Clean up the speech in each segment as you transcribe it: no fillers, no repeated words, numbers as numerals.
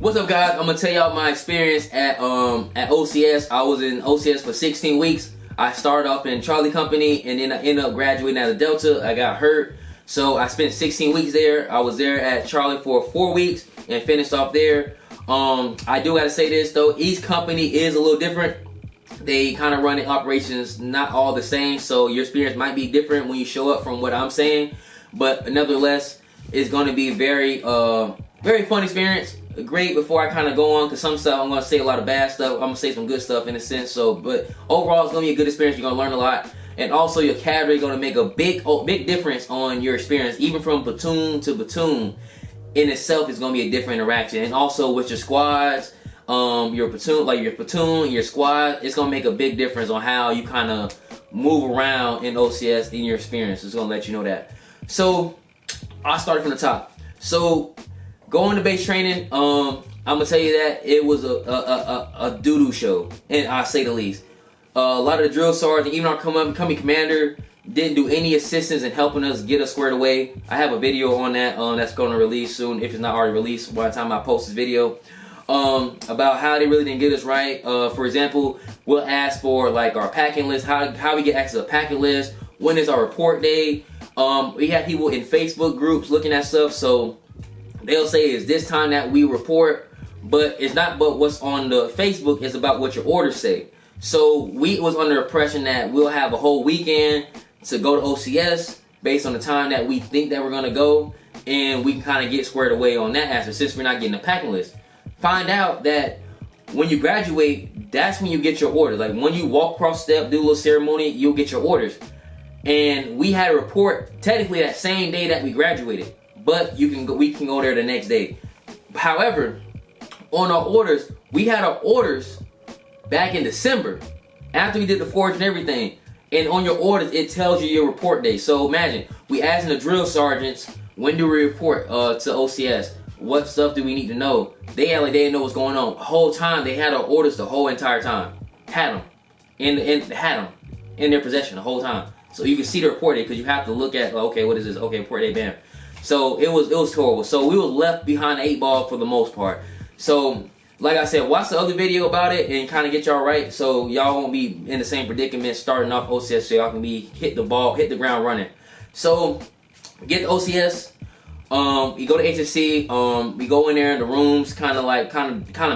What's up, guys? I'm gonna tell y'all my experience at OCS. I was in OCS for 16 weeks. I started off in Charlie Company, and then I ended up graduating out of Delta. I got hurt, so I spent 16 weeks there. I was there at Charlie for 4 weeks and finished off there. I do gotta say this though, each company is a little different. They kind of run the operations not all the same, so your experience might be different when you show up from what I'm saying. But nevertheless, it's going to be very fun experience. Great. Before I kind of go on, because some stuff I'm going to say a lot of bad stuff, I'm going to say some good stuff in a sense. So, but overall, it's going to be a good experience. You're going to learn a lot, and also your cadre is going to make a big difference on your experience, even from platoon to platoon. In itself, is going to be a different interaction, and also with your squads. Your platoon, your squad, it's gonna make a big difference on how you kind of move around in OCS in your experience. It's gonna let you know that. So I'll start from the top. So going to base training, I'm gonna tell you that it was a doo-doo show, and I say the least. A lot of the drill sergeants, even our company commander, didn't do any assistance in helping us get us squared away. I have a video on that that's gonna release soon, if it's not already released by the time I post this video. About how they really didn't get us right. For example, we'll ask for like our packing list, how we get access to a packing list, when is our report day. We have people in Facebook groups looking at stuff, so they'll say it's this time that we report, but it's not but what's on the Facebook, it's about what your orders say. So we was under the impression that we'll have a whole weekend to go to OCS based on the time that we think that we're gonna go, and we can kind of get squared away on that aspect since we're not getting a packing list. Find out that when you graduate, that's when you get your orders. Like when you walk across the step, do a little ceremony, you'll get your orders. And we had a report technically that same day that we graduated, but we can go there the next day. However, on our orders, we had our orders back in December after we did the forge and everything. And on your orders, it tells you your report day. So imagine we asking the drill sergeants, when do we report to OCS? What stuff do we need to know? They had like they didn't know what's going on. The whole time they had our orders the whole entire time. Had them in their possession the whole time. So you can see the report day because you have to look at okay, what is this? Okay, report day, bam. So it was horrible. So we were left behind the 8 ball for the most part. So like I said, watch the other video about it and kind of get y'all right, so y'all won't be in the same predicament starting off OCS, so y'all can hit the ground running. So we get to OCS. We go to HSC, we go in there in the rooms, kind of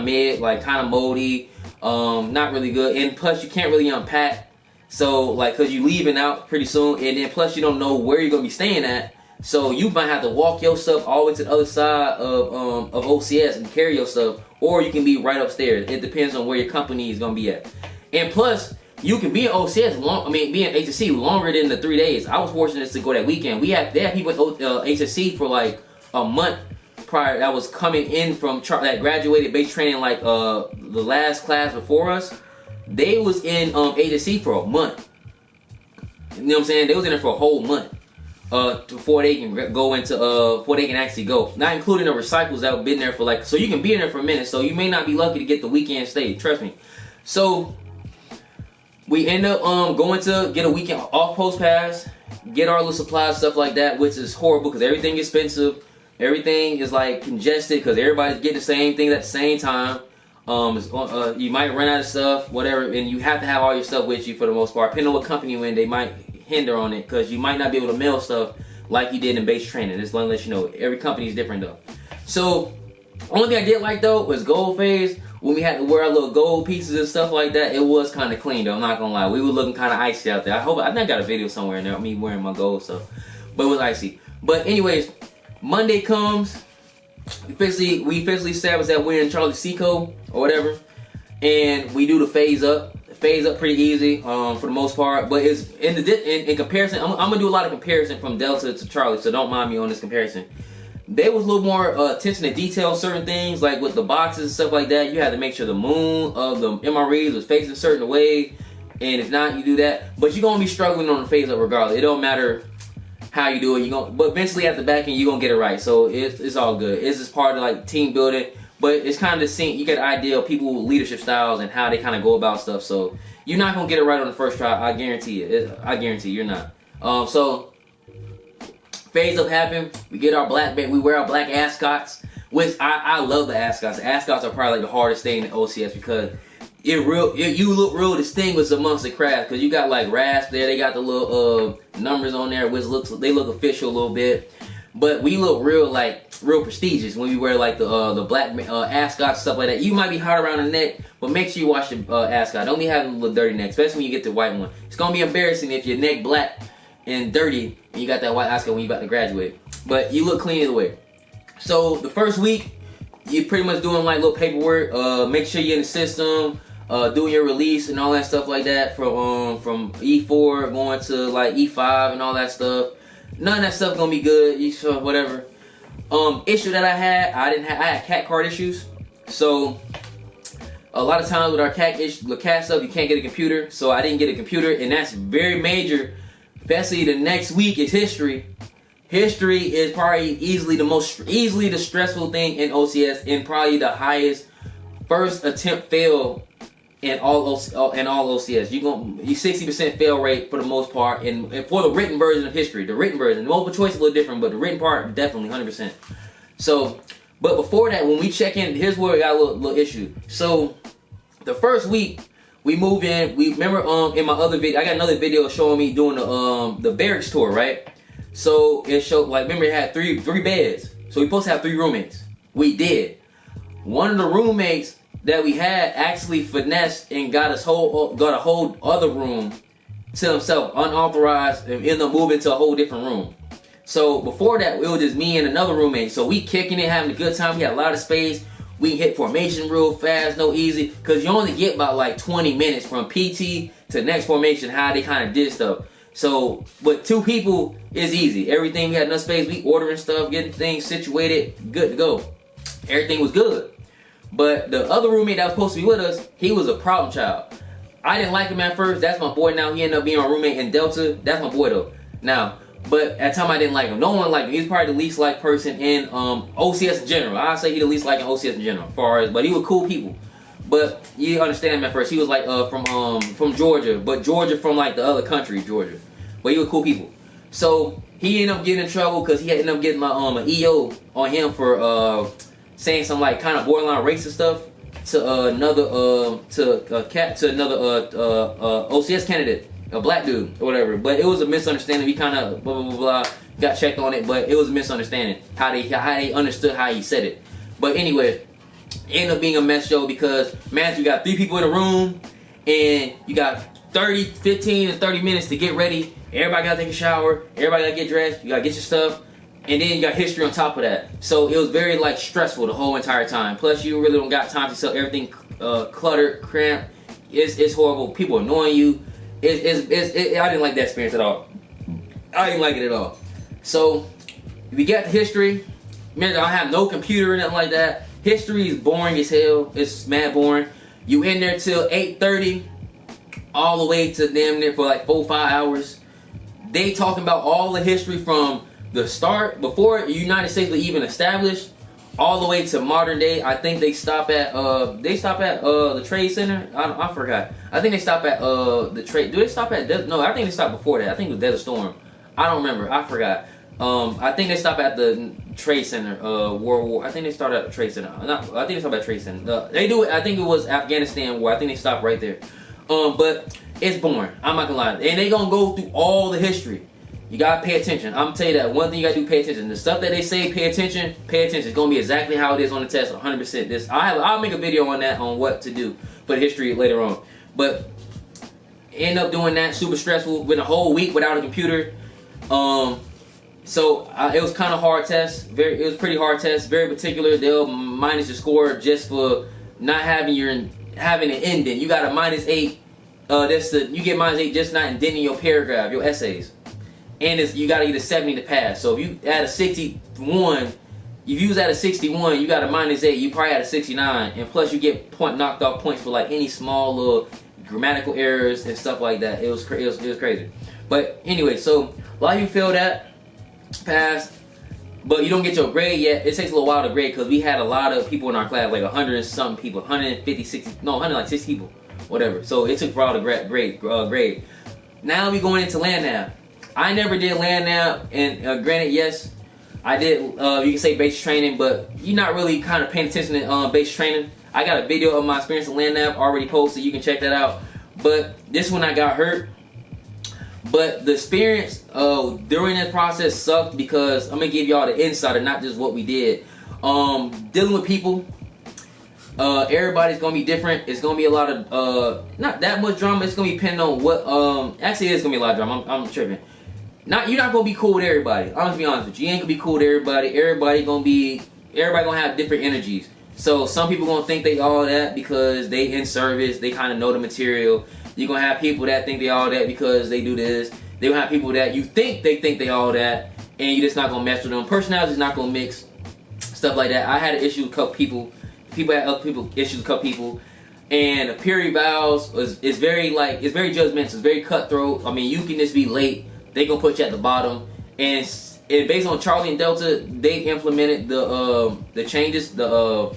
mid, like kind of moldy, not really good, and plus you can't really unpack, so like cause you leaving out pretty soon, and then plus you don't know where you're gonna be staying at, so you might have to walk your stuff all the way to the other side of OCS and carry your stuff, or you can be right upstairs. It depends on where your company is gonna be at, and plus you can be in OCS be in HSC longer than the 3 days. I was fortunate to go that weekend. They had people in HSC for like a month prior that was coming in from that graduated base training like the last class before us. They was in HSC for a month. You know what I'm saying? They was in there for a whole month before they can go into before they can actually go. Not including the recycles that have been there for like, so you can be in there for a minute. So you may not be lucky to get the weekend stay. Trust me. So we end up going to get a weekend off post pass, get our little supplies, stuff like that, which is horrible because everything is expensive. Everything is like congested because everybody's getting the same thing at the same time. You might run out of stuff, whatever, and you have to have all your stuff with you for the most part. Depending on what company you're in, they might hinder on it because you might not be able to mail stuff like you did in base training. Just let you know, every company is different though. So, only thing I did like though was gold phase. When we had to wear our little gold pieces and stuff like that, it was kind of clean though, I'm not gonna lie. We were looking kind of icy out there. I think I got a video somewhere in there of me wearing my gold stuff, but it was icy. But anyways, Monday comes, we officially established that we're in Charlie Seco or whatever, and we do the phase up. Phase up pretty easy for the most part, but it's in comparison. I'm gonna do a lot of comparison from Delta to Charlie, so don't mind me on this comparison. There was a little more attention to detail, certain things like with the boxes and stuff like that. You had to make sure the moon of the MREs was facing a certain way, and if not, you do that. But you're gonna be struggling on the phase up regardless. It don't matter how you do it. But eventually at the back end, you're gonna get it right. So it's all good. It's just part of like team building, but it's kind of seeing you get an idea of people's leadership styles and how they kind of go about stuff. So you're not gonna get it right on the first try. I guarantee it. I guarantee you're not. So phase up happened. We get our black band. We wear our black ascots. which I love the ascots. The ascots are probably like the hardest thing in OCS because you look real distinguished amongst the craft because you got like rasp there. They got the little numbers on there, which they look official a little bit. But we look real prestigious when we wear like the black ascot stuff like that. You might be hot around the neck, but make sure you wash your ascot. Don't be having a little dirty neck, especially when you get the white one. It's gonna be embarrassing if your neck black and dirty and you got that white ascot when you about to graduate. But you look clean either way. So the first week, you're pretty much doing like little paperwork. Make sure you're in the system, doing your release and all that stuff like that from E4 going to like E5 and all that stuff. None of that stuff gonna be good. Whatever. Issue that I had CAC card issues. So a lot of times with our CAC stuff, you can't get a computer. So I didn't get a computer, and that's very major. Especially the next week is history. History is probably easily the stressful thing in OCS, and probably the highest first attempt fail in all OCS. You 60% fail rate for the most part, and for the written version of history. The written version, the multiple choice is a little different, but the written part definitely 100%. So, but before that, when we check in, here's where we got a little issue. So, the first week we move in. We remember in my other video, I got another video showing me doing the barracks tour, right? So it showed like remember it had three beds. So we supposed to have 3 roommates. We did. One of the roommates that we had actually finessed and got a whole other room to himself, unauthorized, and ended up moving to a whole different room. So before that, it was just me and another roommate. So we kicking it, having a good time. We had a lot of space. We can hit formation real fast, no easy, because you only get about like 20 minutes from PT to next formation, how they kind of did stuff. So, but 2 people is easy. Everything, we had enough space. We ordering stuff, getting things situated, good to go. Everything was good. But the other roommate that was supposed to be with us, he was a problem child. I didn't like him at first. That's my boy now. He ended up being my roommate in Delta. That's my boy though. Now, but at the time I didn't like him. No one liked him. He's probably the least liked person in OCS in general. I'd say he the least liked in OCS in general. But he was cool people. But you understand him at first. He was like from Georgia, but Georgia from like the other country, Georgia. But he was cool people. So he ended up getting in trouble because he ended up getting my an EO on him for saying some like kind of borderline racist stuff to another OCS candidate, a black dude or whatever. But it was a misunderstanding. We kind of blah blah blah blah got checked on it, but it was a misunderstanding how they understood how he said it. But anyway, it ended up being a mess show because man, you got 3 people in a room and you got 15 to 30 minutes to get ready. Everybody gotta take a shower. Everybody gotta get dressed. You gotta get your stuff. And then you got history on top of that. So it was very like stressful the whole entire time. Plus you really don't got time to sell everything cluttered, cramped. It's horrible. People annoying you. I didn't like that experience at all. I didn't like it at all. So we got the history. Man, I have no computer or nothing like that. History is boring as hell. It's mad boring. You in there till 8:30, all the way to damn near for like 4-5 hours. They talking about all the history from the start, before the United States was even established, all the way to modern day. I think they stop at the Trade Center. I forgot. I think they stop at the Trade. Do they stop at? No, I think they stopped before that. I think it was Desert Storm. I don't remember. I forgot. I think they stop at the Trade Center. World War. I think they started at the Trade Center. I think they stopped at Trade Center. They do it. I think it was Afghanistan War. I think they stopped right there. But it's boring. I'm not gonna lie. And they gonna go through all the history. You gotta pay attention. I'm gonna tell you that one thing you gotta do, pay attention. The stuff that they say, pay attention. Pay attention. It's gonna be exactly how it is on the test, 100%. I'll make a video on that, on what to do for the history later on. But end up doing that, super stressful. Went a whole week without a computer. So it was kind of hard test. It was pretty hard test. Very particular. They'll minus your score just for not having having an indent. You got a -8. You get -8 just not indenting your paragraph, your essays. And you got to get a 70 to pass. So if you add a 61, if you was at a 61, you got a -8. You probably had a 69, and plus you get knocked off points for like any small little grammatical errors and stuff like that. It was crazy. But anyway, so a lot of you failed that, passed, but you don't get your grade yet. It takes a little while to grade because we had a lot of people in our class, like 100 and something people, 150, 60, no, 160 people, whatever. So it took a while to grade. Now we going into land nav. I never did land nav, and granted, yes, I did, you can say basic training, but you're not really kind of paying attention to basic training. I got a video of my experience in land nav already posted. You can check that out. But this one I got hurt. But the experience during that process sucked because I'm going to give y'all the insider, not just what we did. Dealing with people, everybody's going to be different. It's going to be a lot of, not that much drama. It's going to be depending on what, actually it is going to be a lot of drama. I'm tripping. You're not going to be cool with everybody. I'm going to be honest with you. You ain't going to be cool with everybody. Everybody going to have different energies. So some people going to think they all that because they in service. They kind of know the material. You're going to have people that think they all that because they do this. They're going to have people that you think they all that, and you're just not going to mess with them. Personalities not going to mix. Stuff like that. I had an issue with a couple people. People had other people issues with a couple people. And the peer evals is very it's very judgmental. It's very cutthroat. I mean, you can just be late. They going to put you at the bottom. And based on Charlie and Delta, they implemented the changes, the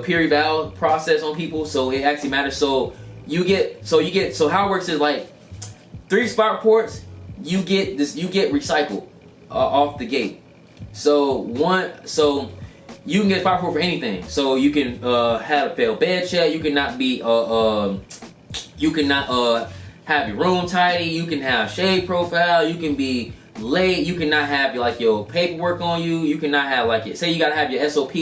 peer eval process on people, so it actually matters. So how it works is like 3 spark ports, you get recycled off the gate. So you can get a spark port for anything. So you can have a failed bed check. You cannot be have your room tidy. You can have shade profile. You can be late. You cannot have like your paperwork on you. You cannot have say you gotta have your SOP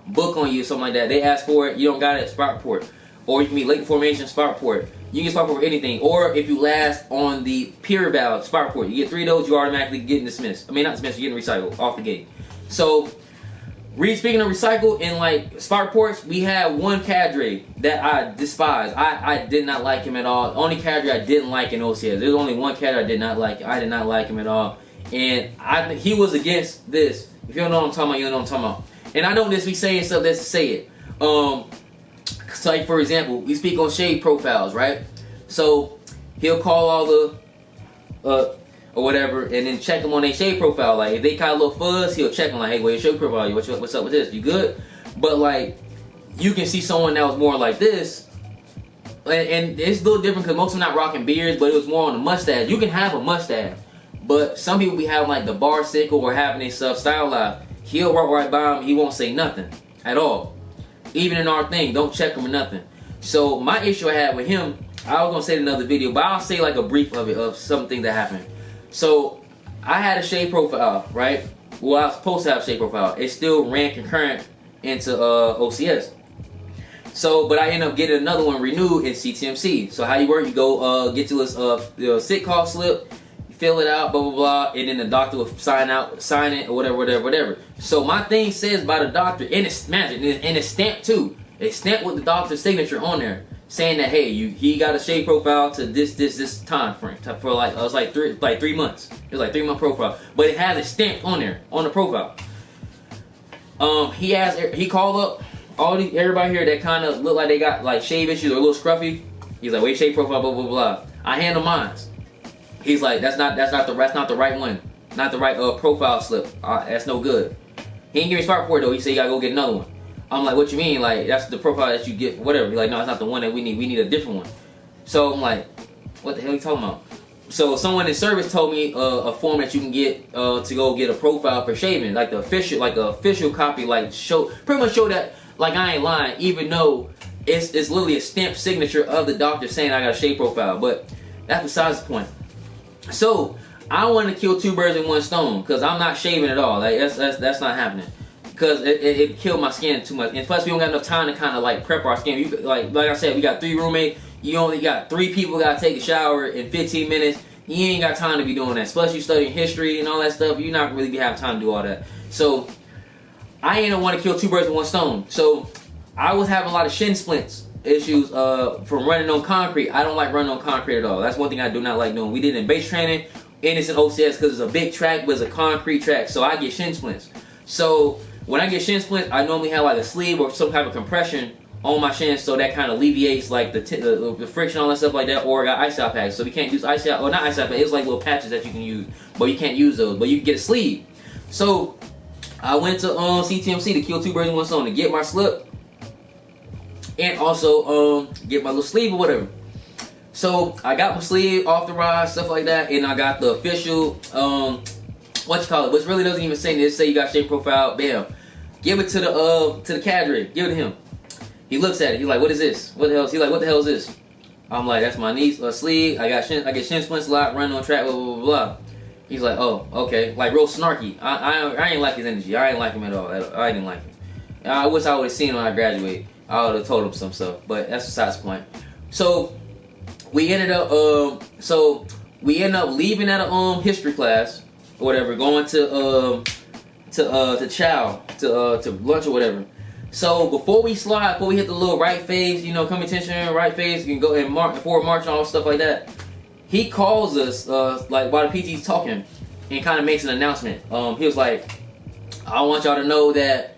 book on you, something like that. They ask for it. You don't got it. Spark port. Or you can be late formation, spark port. You can get spark port for anything. Or if you last on the peer eval spark port, you get 3 of those, you automatically getting dismissed. I mean, not dismissed, you're getting recycled off the gate. So, speaking of recycle and spark ports, we had one Cadre that I despise. I did not like him at all. The only Cadre I didn't like in OCS. There's only one Cadre I did not like. I did not like him at all. And he was against this. If you don't know what I'm talking about, you don't know what I'm talking about. And I don't just be saying stuff that's to say it. So like for example, we speak on shade profiles, right? So he'll call all the or whatever, and then check them on their shade profile. Like if they kind of a little fuzz, he'll check them like, hey, what's your shade profile? What's up with this? You good? But like you can see someone that was more like this, and it's a little different because most of them not rocking beards, but it was more on the mustache. You can have a mustache, but some people be having like the bar sickle or having their stuff stylized. He'll walk right by him. He won't say nothing at all. Even in our thing, don't check him or nothing. So my issue I had with him, I was gonna say it in another video, but I'll say like a brief of it, of something that happened. So I had a shade profile, right? Well, I was supposed to have a shade profile. It still ran concurrent into OCS. So, but I ended up getting another one renewed in CTMC. So how you work? You go get to this sick call slip, fill it out, blah blah blah, and then the doctor will sign it or whatever. So my thing says by the doctor, and it's magic, and it's stamped too. It's stamped with the doctor's signature on there, saying that hey, he got a shade profile to this time frame for it was like 3 months. It was like 3-month profile, but it has it stamped on there on the profile. He called up everybody here that kind of look like they got like shave issues or a little scruffy. He's like, wait, shade profile, blah blah blah. I handle mine. He's like, that's not the right one, not the right profile slip. That's no good. He didn't give me spark port though. He said you gotta go get another one. I'm like, what you mean? Like that's the profile that you get, whatever. He's like, no, that's not the one that we need. We need a different one. So I'm like, what the hell are you talking about? So someone in service told me a form that you can get to go get a profile for shaving, like the official copy, pretty much show that like I ain't lying, even though it's literally a stamped signature of the doctor saying I got a shave profile. But that's besides the point. So I want to kill 2 birds in 1 stone because I'm not shaving at all. Like that's not happening because it killed my skin too much. And plus we don't got enough time to kind of like prep our skin. Like I said, we got 3 roommates. You only got 3 people got to take a shower in 15 minutes. You ain't got time to be doing that. Plus you studying history and all that stuff. You're not really have time to do all that. So I ain't want to kill 2 birds with 1 stone. So I was having a lot of shin splints issues from running on concrete. I don't like running on concrete at all. That's one thing I do not like doing. We did it in base training, and it's in OCS because it's a big track, but it's a concrete track, so I get shin splints. So when I get shin splints, I normally have like a sleeve or some type of compression on my shins, so that kind of alleviates like the friction, all that stuff like that. Or I got ice out packs, so we can't use ice out, or not ice out packs. It's like little patches that you can use, but you can't use those. But you can get a sleeve. So I went to CTMC to kill 2 birds with 1 stone, to get my slip and also get my little sleeve or whatever. So I got my sleeve authorized, stuff like that, and I got the official what you call it, which really doesn't even say this. Say you got shape profile, bam. Give it to the cadre. Give it to him. He looks at it. He's like, what is this? What the hell? He's like, what the hell is this? I'm like, that's my knee sleeve. I get shin splints a lot. Running on track. Blah blah blah blah. He's like, oh, okay. Like real snarky. I ain't like his energy. I ain't like him at all. I didn't like him. I wish I would have seen him when I graduated. I would have told him some stuff. But that's besides the point. So we ended up leaving at a history class or whatever, going to chow to lunch or whatever. So before we hit the little right phase, come attention, right phase, you can go and forward march and all stuff like that. He calls us like while the PT's talking and kind of makes an announcement. He was like, I want y'all to know that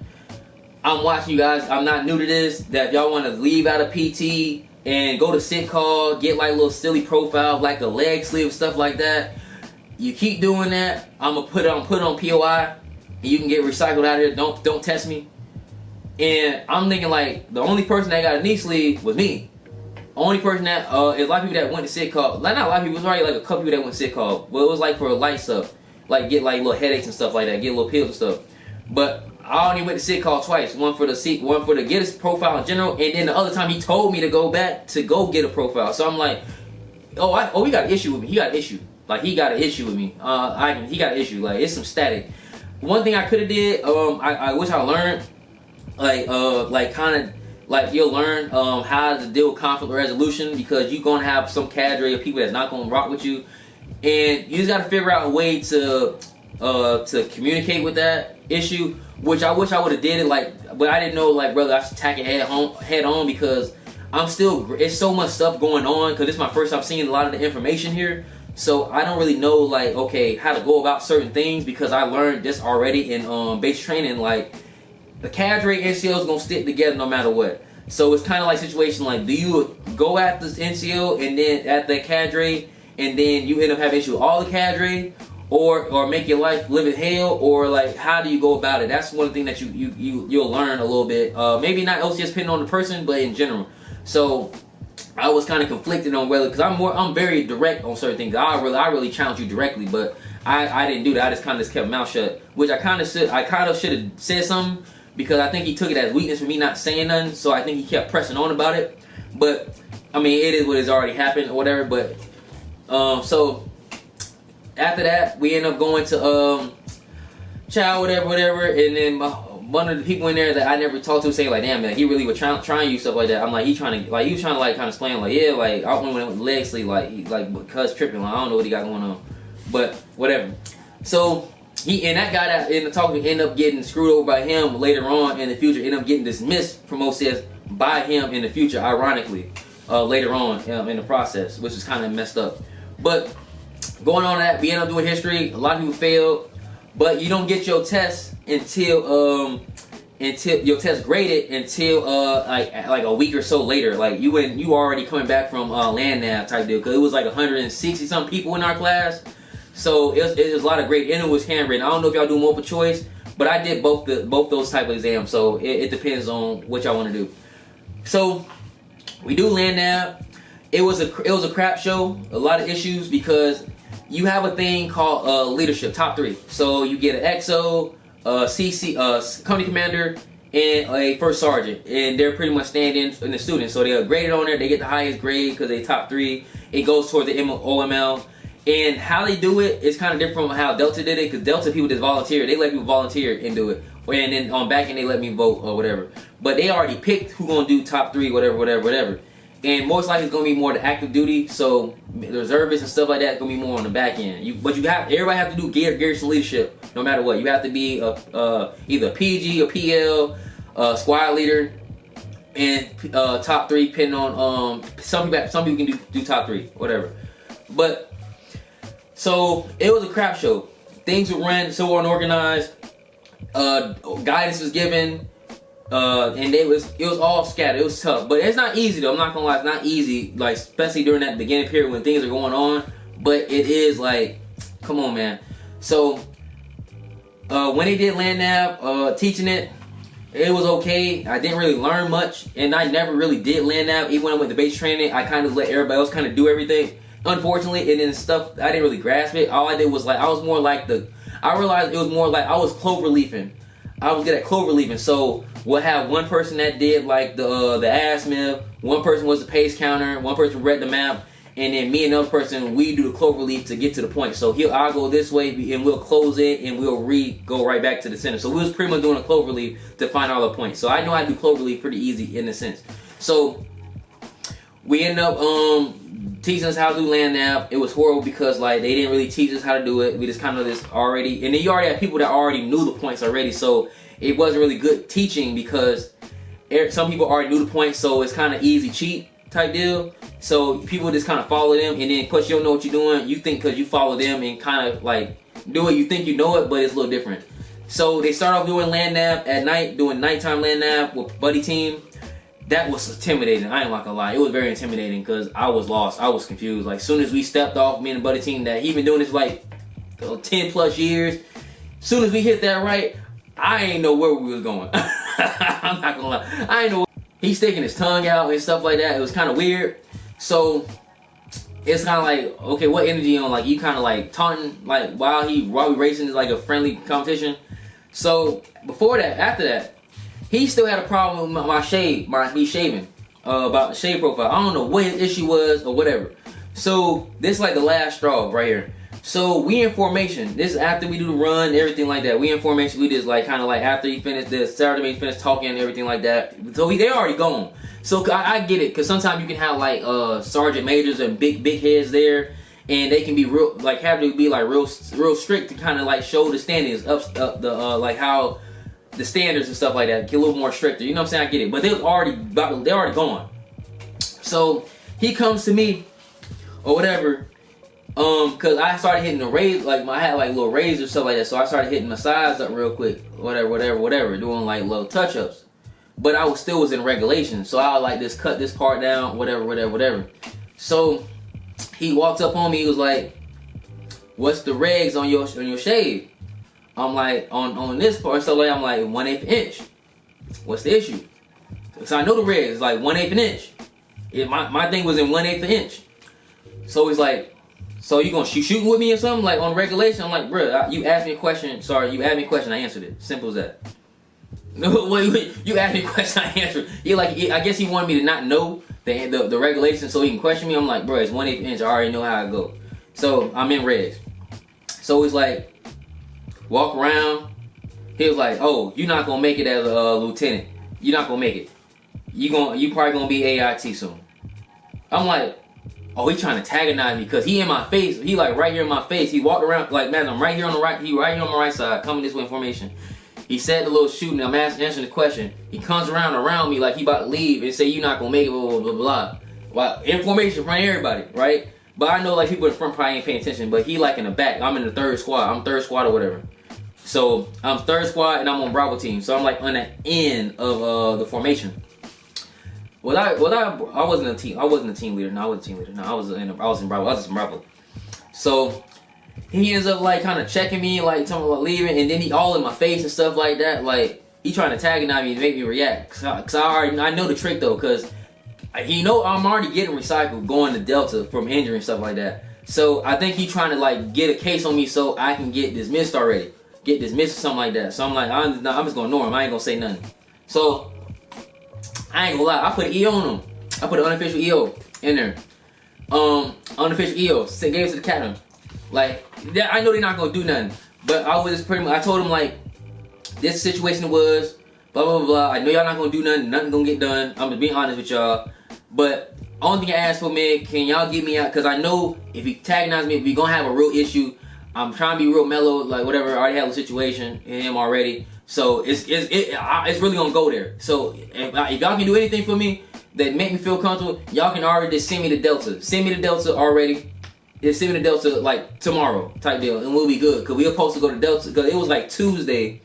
I'm watching you guys. I'm not new to this. That if y'all want to leave out of PT and go to sit call, get like little silly profile, like a leg sleeve, stuff like that. You keep doing that, I'm gonna put it on POI, and you can get recycled out of here. Don't test me. And I'm thinking like the only person that got a knee sleeve was me. Only person that is a lot of people that went to sit call. Like not a lot of people. It was already like a couple people that went to sit call. But it was like for light stuff, like get like little headaches and stuff like that, get little pills and stuff. But I only went to sit call twice. One for the get his profile in general, and then the other time he told me to go back to go get a profile. So I'm like, he got an issue with me. He got an issue. Like he got an issue with me. He got an issue. Like it's some static. One thing I could have did, I wish I learned, you'll learn how to deal with conflict resolution, because you're gonna have some cadre of people that's not gonna rock with you, and you just gotta figure out a way to communicate with that issue. Which I wish I would have did it but I didn't know brother, I should tackle it head on because it's so much stuff going on, because it's my first time seeing a lot of the information here. So I don't really know how to go about certain things, because I learned this already in base training. Like the cadre NCO is gonna stick together no matter what. So it's kind of like situation do you go at this NCO and then at the cadre and then you end up having issue with all the cadre, or make your life live in hell, or how do you go about it? That's one thing that you'll learn a little bit. Maybe not OCS depending on the person, but in general. So I was kind of conflicted on whether, because I'm very direct on certain things. I really challenge you directly, but I didn't do that. I just kind of kept my mouth shut, which I kind of should have said something, because I think he took it as weakness for me not saying nothing. So I think he kept pressing on about it. But I mean, it is what has already happened or whatever. But so after that, we end up going to chow, whatever, and then one of the people in there that I never talked to saying damn, he really was trying you, stuff like that. I'm like, he was trying to kind of explain I went with leg sleeve, because tripping, I don't know what he got going on, but whatever. So that guy that in the talking ended up getting screwed over by him later on in the future, ended up getting dismissed from OCS by him in the future, ironically, later on in the process, which is kind of messed up. But going on that, we end up doing history. A lot of people failed, but you don't get your test until your test graded until like a week or so later. You already coming back from land nav type deal, because it was 160 some people in our class. So it was a lot of grade, and it was handwritten. I don't know if y'all do multiple choice, but I did both those type of exams. So it depends on what y'all want to do. So we do land nav. It was a crap show. A lot of issues, because you have a thing called leadership, top 3. So you get an XO, CC, company commander, and a first sergeant, and they're pretty much standing in the students. So they're graded on there. They get the highest grade because they top 3. It goes toward the OML. And how they do it is kind of different from how Delta did it, because Delta people just volunteer. They let people volunteer and do it. And then on back end, they let me vote or whatever. But they already picked who gonna do top 3, whatever. And most likely it's gonna be more the active duty. So the reservists and stuff like that is gonna be more on the back end. Everybody have to do garrison leadership no matter what. You have to be either a PG or PL, squad leader, and top 3 depending on some people can do top 3, whatever. But so it was a crap show. Things were run so unorganized. Guidance was given, and it was all scattered. It was tough, but it's not easy though. I'm not gonna lie, it's not easy. Especially during that beginning period when things are going on. But it is come on, man. So when they did land nav, teaching it was okay. I didn't really learn much, and I never really did land nav. Even when I went to base training, I kind of let everybody else kind of do everything. Unfortunately, and then stuff I didn't really grasp it. All I did was I was more I I realized it was more like I was clover leafing. I was good at clover leafing. So we'll have one person that did like the azimuth, one person was the pace counter, one person read the map, and then me and another person, we do the clover leaf to get to the point. So I'll go this way and we'll close it and we'll go right back to the center. So we was pretty much doing a clover leaf to find all the points. So I know how to do clover leaf pretty easy in a sense. So we ended up teaching us how to do land nav. It was horrible because like they didn't really teach us how to do it. We just kind of this already, and then you already had people that already knew the points already. So it wasn't really good teaching because some people already knew the points. So it's kind of easy cheat type deal. So people just kind of follow them, and then plus you don't know what you're doing. You think because you follow them and kind of like do it, you think you know it, but it's a little different. So they start off doing land nav at night, doing nighttime land nav with buddy team. That was intimidating. I ain't not gonna lie. It was very intimidating because I was lost. I was confused. Like, soon as we stepped off, me and the buddy team that he been doing this like 10 plus years. Soon as we hit that right, I ain't know where we was going. I'm not gonna lie. I ain't know. He's sticking his tongue out and stuff like that. It was kind of weird. So it's kind of like, okay, what energy on? Like, you kind of like taunting, like while we racing is like a friendly competition. So before that, after that, he still had a problem with me shaving, about the shave profile. I don't know what his issue was or whatever. So this is like the last straw right here. So we in formation. This is after we do the run, everything like that. We in formation. We just like kind of like after he finished this Saturday, he finished talking and everything like that. So they already gone. So I get it, because sometimes you can have like sergeant majors and big heads there, and they can be real, like have to be like real strict to kind of like show the standings up the like how the standards and stuff like that, get a little more stricter. You know what I'm saying? I get it. But they're already gone. So he comes to me or whatever, cause I started hitting the razor, like I had like little razors stuff like that. So I started hitting my sides up real quick, whatever, doing like little touch-ups. But I still was in regulation. So I would like just cut this part down, whatever. So he walked up on me, he was like, "What's the regs on your shave?" I'm like, on this part, so like I'm like 1/8 inch. What's the issue? So I know the regs, it's like 1/8 inch. My thing was in 1/8 inch. So he's like, "So you gonna shooting with me or something?" Like on regulation, I'm like, "Bro, you asked me a question. Sorry, you asked me a question. I answered it. Simple as that." No, wait. You asked me a question. I answered. I guess he wanted me to not know the regulation so he can question me. I'm like, "Bro, it's 1/8 inch. I already know how it go." So I'm in regs. So he's like, walk around. He was like, "Oh, you're not gonna make it as a lieutenant. You're not gonna make it. You probably gonna be AIT soon." I'm like, "Oh, he trying to antagonize me because he in my face. He like right here in my face. He walked around like, man, I'm right here on the right. He right here on my right side, coming this way in formation." He said the little shooting. I'm answering the question. He comes around me like he about to leave and say, "You're not gonna make it." Blah blah blah blah. Well, information from everybody, right? But I know like people in the front probably ain't paying attention. But he like in the back. I'm in the third squad. I'm third squad or whatever. So I'm third squad and I'm on Bravo team. So I'm like on the end of the formation. I wasn't a team. I wasn't a team leader. No, I wasn't a team leader. No, I was in Bravo. I was just in Bravo. So he ends up like kind of checking me, like telling me about leaving, and then he all in my face and stuff like that. Like he trying to antagonize me to make me react. Cause I know the trick though, cause he know I'm already getting recycled going to Delta from injury and stuff like that. So I think he trying to like get a case on me so I can get dismissed already. Get dismissed or something like that. So I'm like, I'm just gonna ignore him. I ain't gonna say nothing. So I ain't gonna lie. I put an EO on him. I put an unofficial EO in there. Unofficial EO. Gave it to the captain. Like, I know they're not gonna do nothing, but I was pretty much. I told him like, this situation was blah blah blah. I know y'all not gonna do nothing. Nothing gonna get done. I'm just being honest with y'all. But only thing I asked for, man, can y'all get me out? Cause I know if he antagonize me, we gonna have a real issue. I'm trying to be real mellow, like whatever. I already have a situation in him already, so it's really gonna go there. So if y'all can do anything for me that make me feel comfortable, y'all can already just send me to Delta. Send me to Delta already. Just send me to Delta like tomorrow type deal, and we'll be good. Cause we were supposed to go to Delta. Cause it was like Tuesday.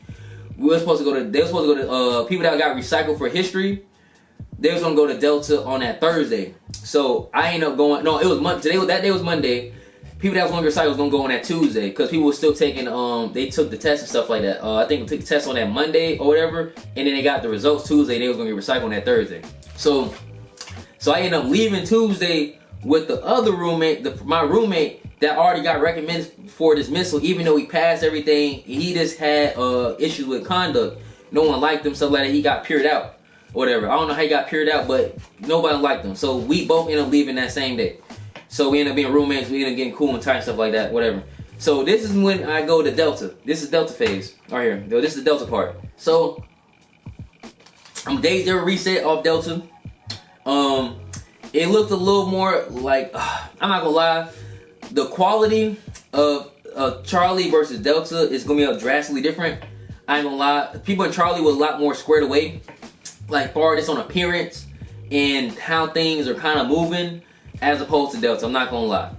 They were supposed to go to people that got recycled for history. They was gonna go to Delta on that Thursday. So I ended up going. No, it was Monday. That day was Monday. People that was going to recycle was going to go on that Tuesday because people were still taking, they took the test and stuff like that. I think they took the test on that Monday or whatever, and then they got the results Tuesday. They was going to get recycled on that Thursday. So I ended up leaving Tuesday with the other roommate, my roommate that already got recommended for dismissal, even though he passed everything. He just had issues with conduct. No one liked him, stuff like that. He got peered out, whatever. I don't know how he got peered out, but nobody liked him. So we both ended up leaving that same day. So we ended up being roommates. We ended up getting cool and tight, stuff like that, whatever. So this is when I go to Delta. This is Delta phase right here. This is the Delta part. So I'm day 0 reset off Delta. It looked a little more like, I'm not gonna lie, the quality of Charlie versus Delta is gonna be drastically different. I ain't gonna lie, people in Charlie were a lot more squared away, like far as on appearance and how things are kind of moving, as opposed to Delta. I'm not gonna lie.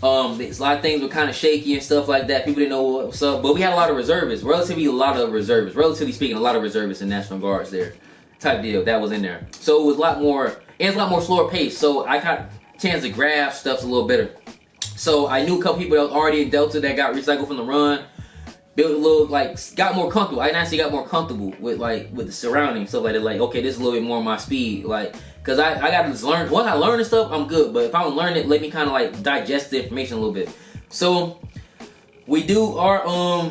A lot of things were kind of shaky and stuff like that. People didn't know what's up, but we had a lot of reservists. Relatively speaking, a lot of reservists in National Guards there, type deal that was in there. So it was a lot more. It's a lot more slower pace. So I got a chance to grab stuff a little better. So I knew a couple people that was already in Delta that got recycled from the run. Built a little, like, got more comfortable. I actually got more comfortable with the surroundings, stuff like that. Like, okay, this is a little bit more my speed, like. Cause I gotta just learn. Once I learn this stuff, I'm good. But if I don't learn it, let me kind of like digest the information a little bit. So we do our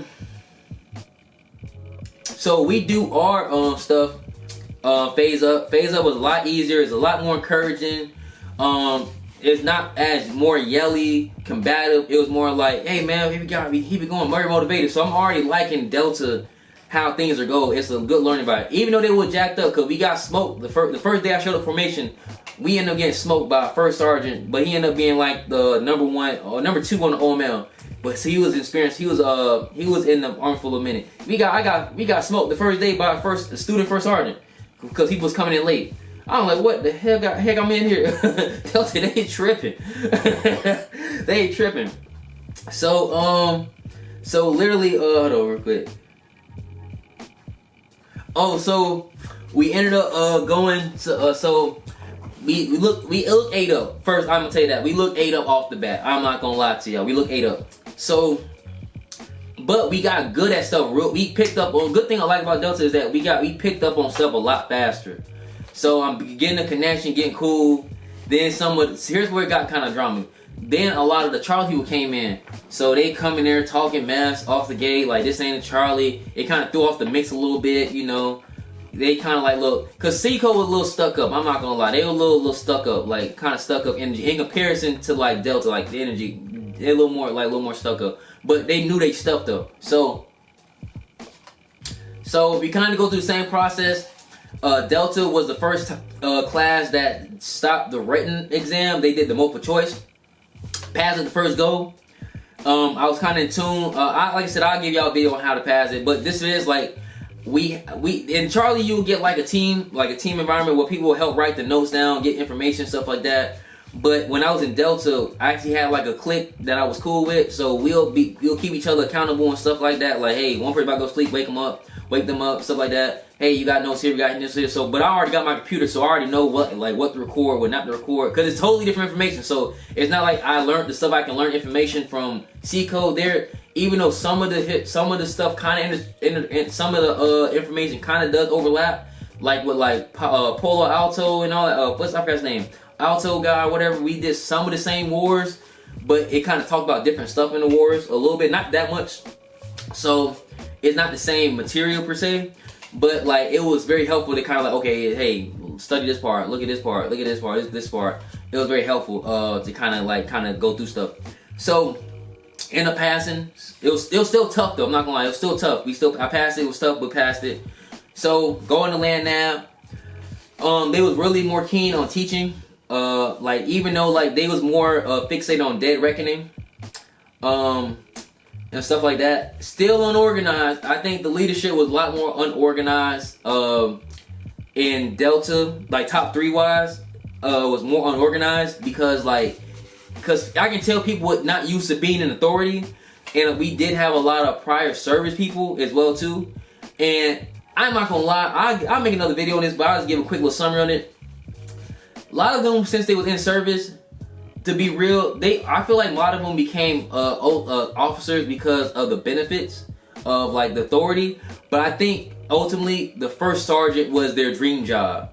stuff. Phase up. Phase up was a lot easier. It's a lot more encouraging. It's not as more yelly, combative. It was more like, hey man, he be going very motivated. So I'm already liking Delta. How things are going, it's a good learning by it. Even though they were jacked up, because we got smoked the first day I showed up formation, we ended up getting smoked by a first sergeant, but he ended up being like the number 1 or number 2 on the OML. But so he was experienced. He was in the army for a minute. We got smoked the first day by a student first sergeant because he was coming in late. I'm like, what the heck I'm in here? Delta, they ain't tripping. They ain't tripping. So literally, hold on real quick. Oh, so we ended up going to so we looked 8 up. First, I'm gonna tell you that we looked 8 up off the bat. I'm not gonna lie to y'all. We looked 8 up. So, but we got good at stuff. We picked up on. Good thing I like about Delta is that we picked up on stuff a lot faster. So I'm getting a connection, getting cool. Then here's where it got kind of drama. Then a lot of the Charlie people came in. So they come in there talking mess off the gate, like this ain't a Charlie. It kind of threw off the mix a little bit, you know. They kind of like look, cause Seco was a little stuck up. I'm not gonna lie, they were a little stuck up, like kind of stuck up energy in comparison to like Delta, like the energy, they're a little more stuck up. But they knew they stuff though. So we kind of go through the same process. Delta was the first class that stopped the written exam. They did the multiple choice. Passed it the first go. I was kind of in tune. Like I said, I'll give y'all a video on how to pass it. But this is like we in Charlie, you'll get like a team environment where people will help write the notes down, get information, stuff like that. But when I was in Delta, I actually had like a clique that I was cool with. So we'll keep each other accountable and stuff like that. Like, hey, one person about to go sleep, wake them up, stuff like that. Hey, you got notes here, we got this here. So, but I already got my computer, so I already know what to record, what not to record, because it's totally different information. So it's not like I learned the stuff I can learn information from C code there. Even though some of the stuff kind of some of the information kind of does overlap, like with like Polo Alto and all that. What's I forgot his name? Alto guy, whatever. We did some of the same wars, but it kind of talked about different stuff in the wars a little bit, not that much. So it's not the same material per se. But like it was very helpful to kind of like, okay, hey, study this part, look at this part, look at this part, this part. It was very helpful to kind of go through stuff. So in the passing, it was still tough though. I'm not gonna lie, it was still tough. I passed it. It was tough, but passed it. So going to land nav, they was really more keen on teaching. Like even though like they was more fixated on dead reckoning. And stuff like that. Still unorganized. I think the leadership was a lot more unorganized in Delta, like top 3 wise, was more unorganized because I can tell people were not used to being in authority, and we did have a lot of prior service people as well too. And I'm not gonna lie, I'll make another video on this, but I'll just give a quick little summary on it. A lot of them, since they was in service, to be real, I feel like a lot of them became officers because of the benefits of like the authority. But I think ultimately the first sergeant was their dream job.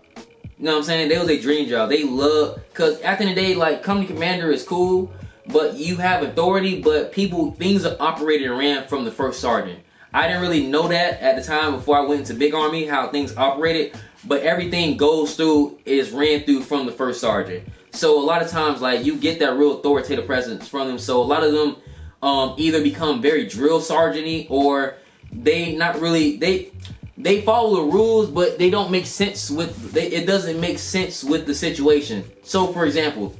You know what I'm saying? They was a dream job. They love, because at the end of the day, like company commander is cool, but you have authority, but things are operated and ran from the first sergeant. I didn't really know that at the time before I went into Big Army, how things operated, but everything is ran through from the first sergeant. So a lot of times, like, you get that real authoritative presence from them. So a lot of them either become very drill sergeant-y, or they follow the rules, but they don't make sense it doesn't make sense with the situation. So for example,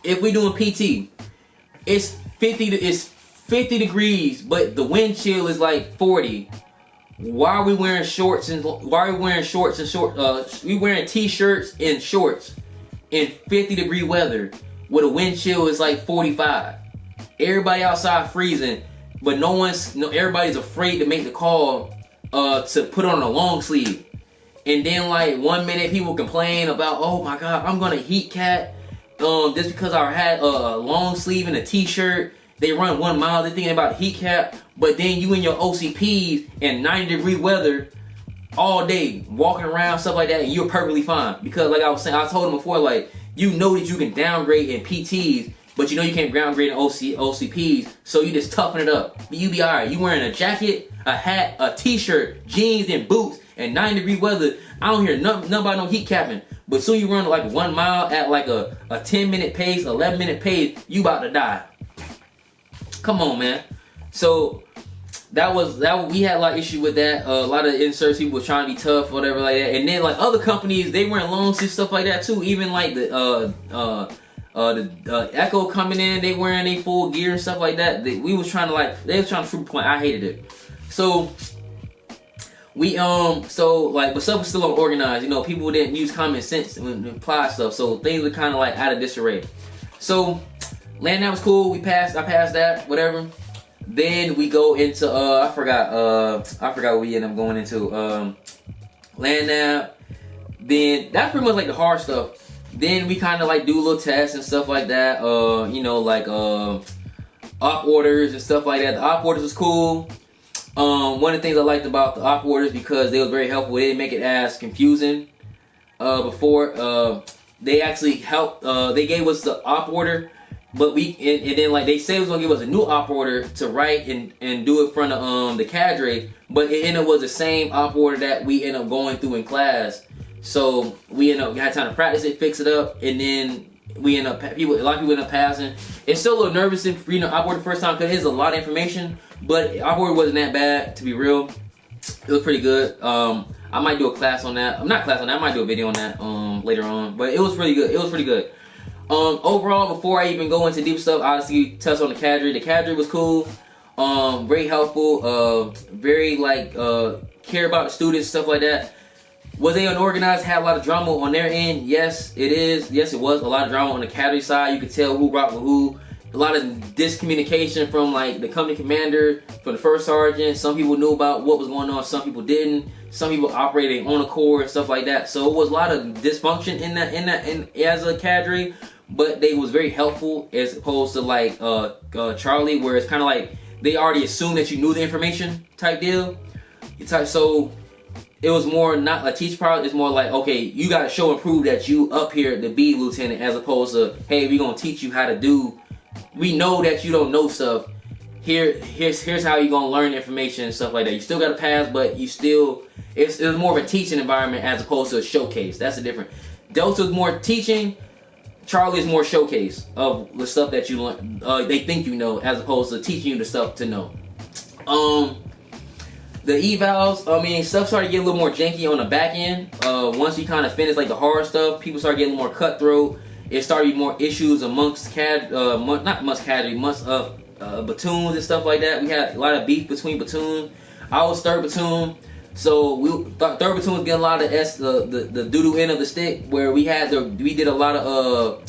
if we doing PT, it's 50 degrees, but the wind chill is like 40. Why are we wearing shorts and we wearing t-shirts and shorts in 50-degree weather where the wind chill is like 45? Everybody outside freezing, but everybody's afraid to make the call to put on a long sleeve. And then, like, 1 minute people complain about, oh my god, I'm gonna heat cat just because I had a long sleeve and a t-shirt. They run 1 mile, they're thinking about heat cap, but then you in your OCPs in 90-degree weather all day, walking around, stuff like that, and you're perfectly fine. Because like I was saying, I told them before, like, you know that you can downgrade in PTs, but you know you can't downgrade in OCPs, so you just toughen it up. You be alright. You wearing a jacket, a hat, a t-shirt, jeans, and boots, and 90-degree weather. I don't hear nothing about no heat capping. But soon you run like 1 mile at like a 10-minute pace, 11-minute pace, you about to die. Come on, man. So that we had a lot of issue with that. A lot of inserts, people were trying to be tough, whatever like that. And then like other companies, they wearing long sleeve stuff like that too. Even like the Echo coming in, they wearing their full gear and stuff like that. They was trying to prove point. I hated it. So but stuff was still unorganized. You know, people didn't use common sense and apply stuff. So things were kind of like out of disarray. So land that was cool. I passed that, whatever. Then we go into I forgot what we ended up going into. Land nav. Then that's pretty much like the hard stuff. Then we kind of like do little tests and stuff like that. You know, like op orders and stuff like that. The op orders was cool. One of the things I liked about the op orders, because they were very helpful. They didn't make it as confusing before. They actually helped. They gave us the op order. But and then like they said it was gonna give us a new op order to write and do it from the cadre, but it ended up was the same op order that we ended up going through in class. So we had time to practice it, fix it up, and then a lot of people end up passing. It's still a little nervous in reading the op order the first time because it is a lot of information, but op order wasn't that bad, to be real. It was pretty good. I might do a class on that. I might do a video on that later on, but it was really good. It was pretty good. Overall, before I even go into deep stuff, obviously touch on the cadre. The cadre was cool, very helpful, very like care about the students, stuff like that. Was they unorganized? Had a lot of drama on their end? Yes, it is. Yes, it was a lot of drama on the cadre side. You could tell who rocked with who. A lot of discommunication from like the company commander, from the first sergeant. Some people knew about what was going on, some people didn't. Some people operating on accord and stuff like that. So it was a lot of dysfunction in as a cadre. But they was very helpful as opposed to like Charlie, where it's kind of like they already assumed that you knew the information type deal. So it was more not a teach part. It's more like, okay, you got to show and prove that you up here to be lieutenant, as opposed to, hey, we're gonna teach you how to do. We know that you don't know stuff. Here's how you're gonna learn information and stuff like that. You still got to pass, but you still it's more of a teaching environment as opposed to a showcase. That's the difference. Delta is more teaching. Charlie is more showcase of the stuff that you learn, they think you know, as opposed to teaching you the stuff to know. The evals, stuff started getting a little more janky on the back end. Once we kind of finished like the hard stuff, people started getting more cutthroat. It started being more issues amongst platoons and stuff like that. We had a lot of beef between platoons. I was 3rd platoon. So we thought 3rd platoon was getting a lot of the doo-doo end of the stick, where we did a lot of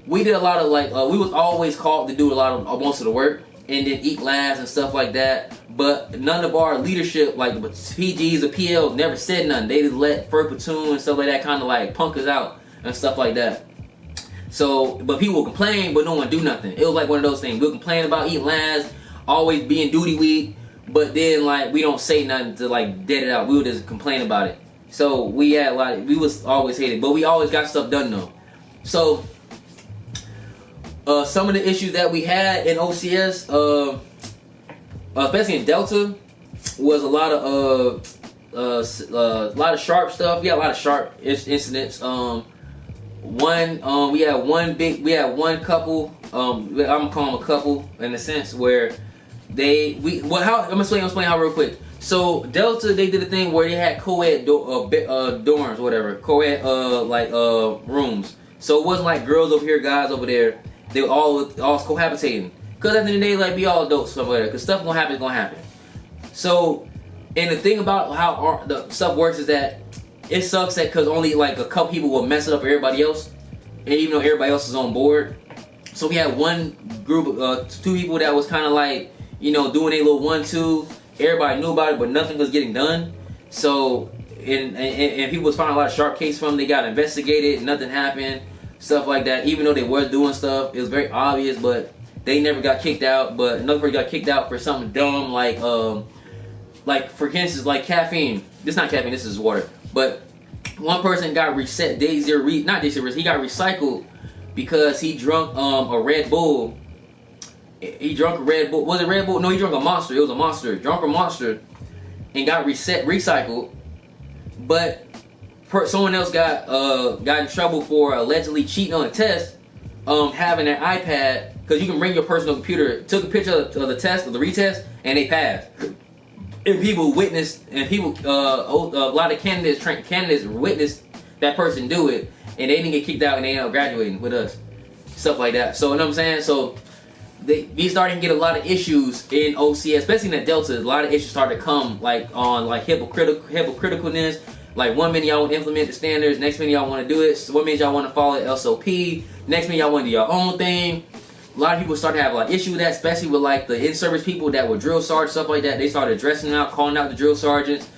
we was always called to do most of the work and then eat last and stuff like that. But none of our leadership, like the PGs or PLs, never said nothing. They just let 1st platoon and stuff like that kind of like punk us out and stuff like that. So, but people would complain, but no one do nothing. It was like one of those things. We'll complain about eating last, always being duty week. But then, like, we don't say nothing to, like, dead it out. We would just complain about it. So, we was always hated. But we always got stuff done, though. So, Some of the issues that we had in OCS, especially in Delta, was a lot of sharp stuff. We had a lot of sharp incidents. We had one couple. I'm gonna call them a couple in a sense where I'm gonna explain how real quick. So Delta, they did a thing where they had co-ed dorms, whatever, co-ed rooms. So it wasn't like girls over here, guys over there. They were all cohabitating. Cause at the end of the day, like, be all adults somewhere. Cause stuff gonna happen. So, and the thing about how the stuff works is that it sucks that cause only like a couple people will mess it up for everybody else, and even though everybody else is on board. So we had one group of 2 people that was kind of like, you know, doing a little 1-2. Everybody knew about it, but nothing was getting done. So, and people was finding a lot of sharp cases from them. They got investigated, nothing happened, stuff like that. Even though they were doing stuff, it was very obvious, but they never got kicked out. But another person got kicked out for something dumb, like for instance, like caffeine. This is not caffeine, this is water. But one person got reset, he got recycled because he drunk a Red Bull. He drunk a Red Bull. Was it Red Bull? No, he drunk a Monster. It was a Monster. Drunk a Monster and got recycled. But someone else got in trouble for allegedly cheating on a test, having an iPad, because you can bring your personal computer. Took a picture of the test, of the retest, and they passed. And people witnessed, and a lot of candidates witnessed that person do it, and they didn't get kicked out, and they ended up graduating with us, stuff like that. So you know what I'm saying? So we started to get a lot of issues in OCS, especially in the Delta. A lot of issues started to come on hypocriticalness. Like, one minute y'all want to implement the standards, next minute y'all want to do it. So 1 minute y'all want to follow the SOP, next minute y'all want to do your own thing. A lot of people started to have like issue with that, especially with like the in-service people that were drill sergeants, stuff like that. They started addressing them out, calling out the drill sergeants,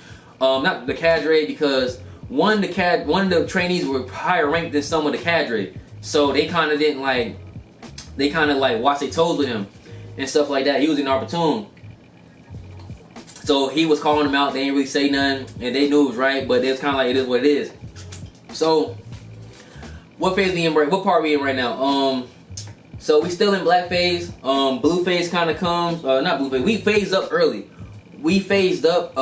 not the Cadre, because one of the trainees were higher ranked than some of the Cadre, so they kind of didn't like. They kind of like watched their toes with him and stuff like that. He was in our platoon, so he was calling them out. They didn't really say nothing, and they knew it was right, but it was kind of like, it is what it is. So, what phase we in? What part are we in right now? So we still in black phase. Blue phase kind of comes. Not blue phase. We phased up early. We phased up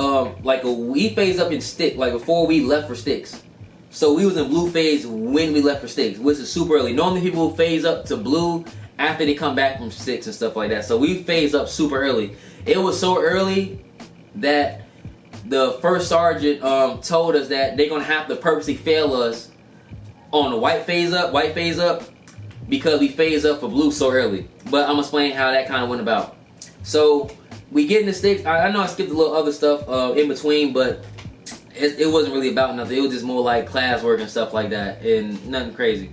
we phased up in stick, like before we left for sticks. So we was in blue phase when we left for sticks, which is super early. Normally people phase up to blue after they come back from sticks and stuff like that. So we phased up super early. It was so early that the first sergeant told us that they're gonna have to purposely fail us on the white phase up, because we phased up for blue so early. But I'm gonna explain how that kind of went about. So we get in the sticks. I know I skipped a little other stuff in between, but it wasn't really about nothing. It was just more like class work and stuff like that, and nothing crazy.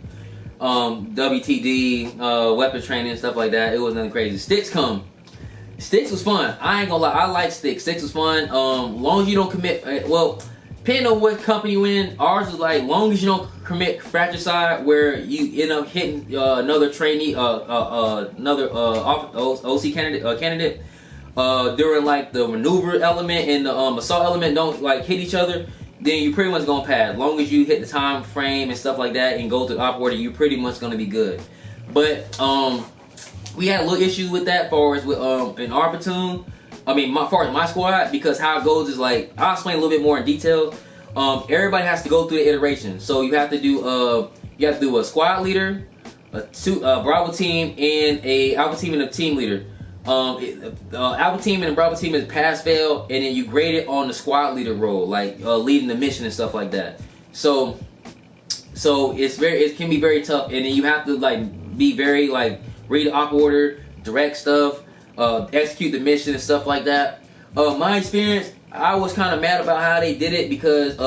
WTD, weapons training and stuff like that. It was nothing crazy. Sticks come. Sticks was fun. I ain't gonna lie. I like sticks. Sticks was fun. Long as you don't commit. Well, depending on what company you in, ours is like, long as you don't commit fratricide where you end up hitting another trainee, another OC candidate. During like the maneuver element and the assault element don't like hit each other, then you pretty much gonna pass. As long as you hit the time frame and stuff like that and go to the op order, you pretty much gonna be good. But we had a little issues with that, far as with in our platoon. I mean, far as my squad, because how it goes is like, I'll explain a little bit more in detail. Everybody has to go through the iteration, so you have to do a squad leader, a Bravo team, and a Alpha team and a team leader. Alpha team and the Bravo team is pass fail, and then you grade it on the squad leader role, like leading the mission and stuff like that. So it can be very tough, and then you have to like be very like read the op order, direct stuff, execute the mission and stuff like that. My experience, I was kind of mad about how they did it, because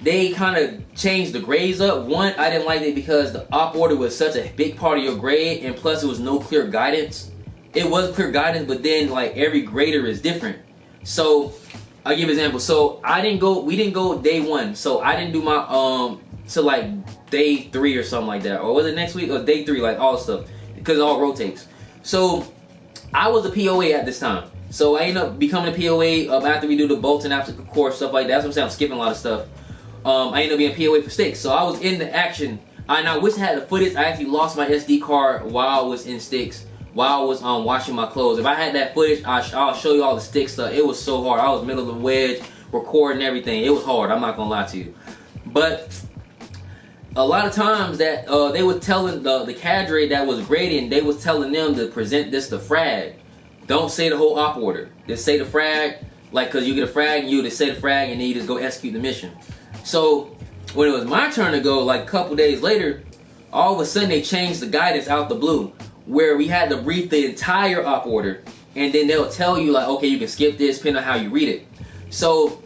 they kind of changed the grades up. One, I didn't like it because the op order was such a big part of your grade, and plus it was no clear guidance. It was clear guidance, but then like every grader is different. So I'll give an example. So we didn't go day 1. So I didn't do my to like day 3 or something like that. Or was it next week or day 3, like all stuff, because it all rotates. So I was a POA at this time. So I ended up becoming a POA after we do the Bolton obstacle course, stuff like that. That's what I'm saying. I'm skipping a lot of stuff. I ended up being a POA for sticks. So I was in the action And I wish I had the footage. I actually lost my SD card while I was in sticks, while I was washing my clothes. If I had that footage, I'll show you all the stick stuff. It was so hard. I was middle of the wedge, recording everything. It was hard. I'm not gonna lie to you. But a lot of times that they were telling the cadre that was grading, they was telling them to present this to frag. Don't say the whole op order. Just say the frag, like, cause you get a frag and you just say the frag and then you just go execute the mission. So when it was my turn to go, like a couple days later, all of a sudden they changed the guidance out the blue, where we had to brief the entire op order, and then they'll tell you like, okay, you can skip this depending on how you read it. So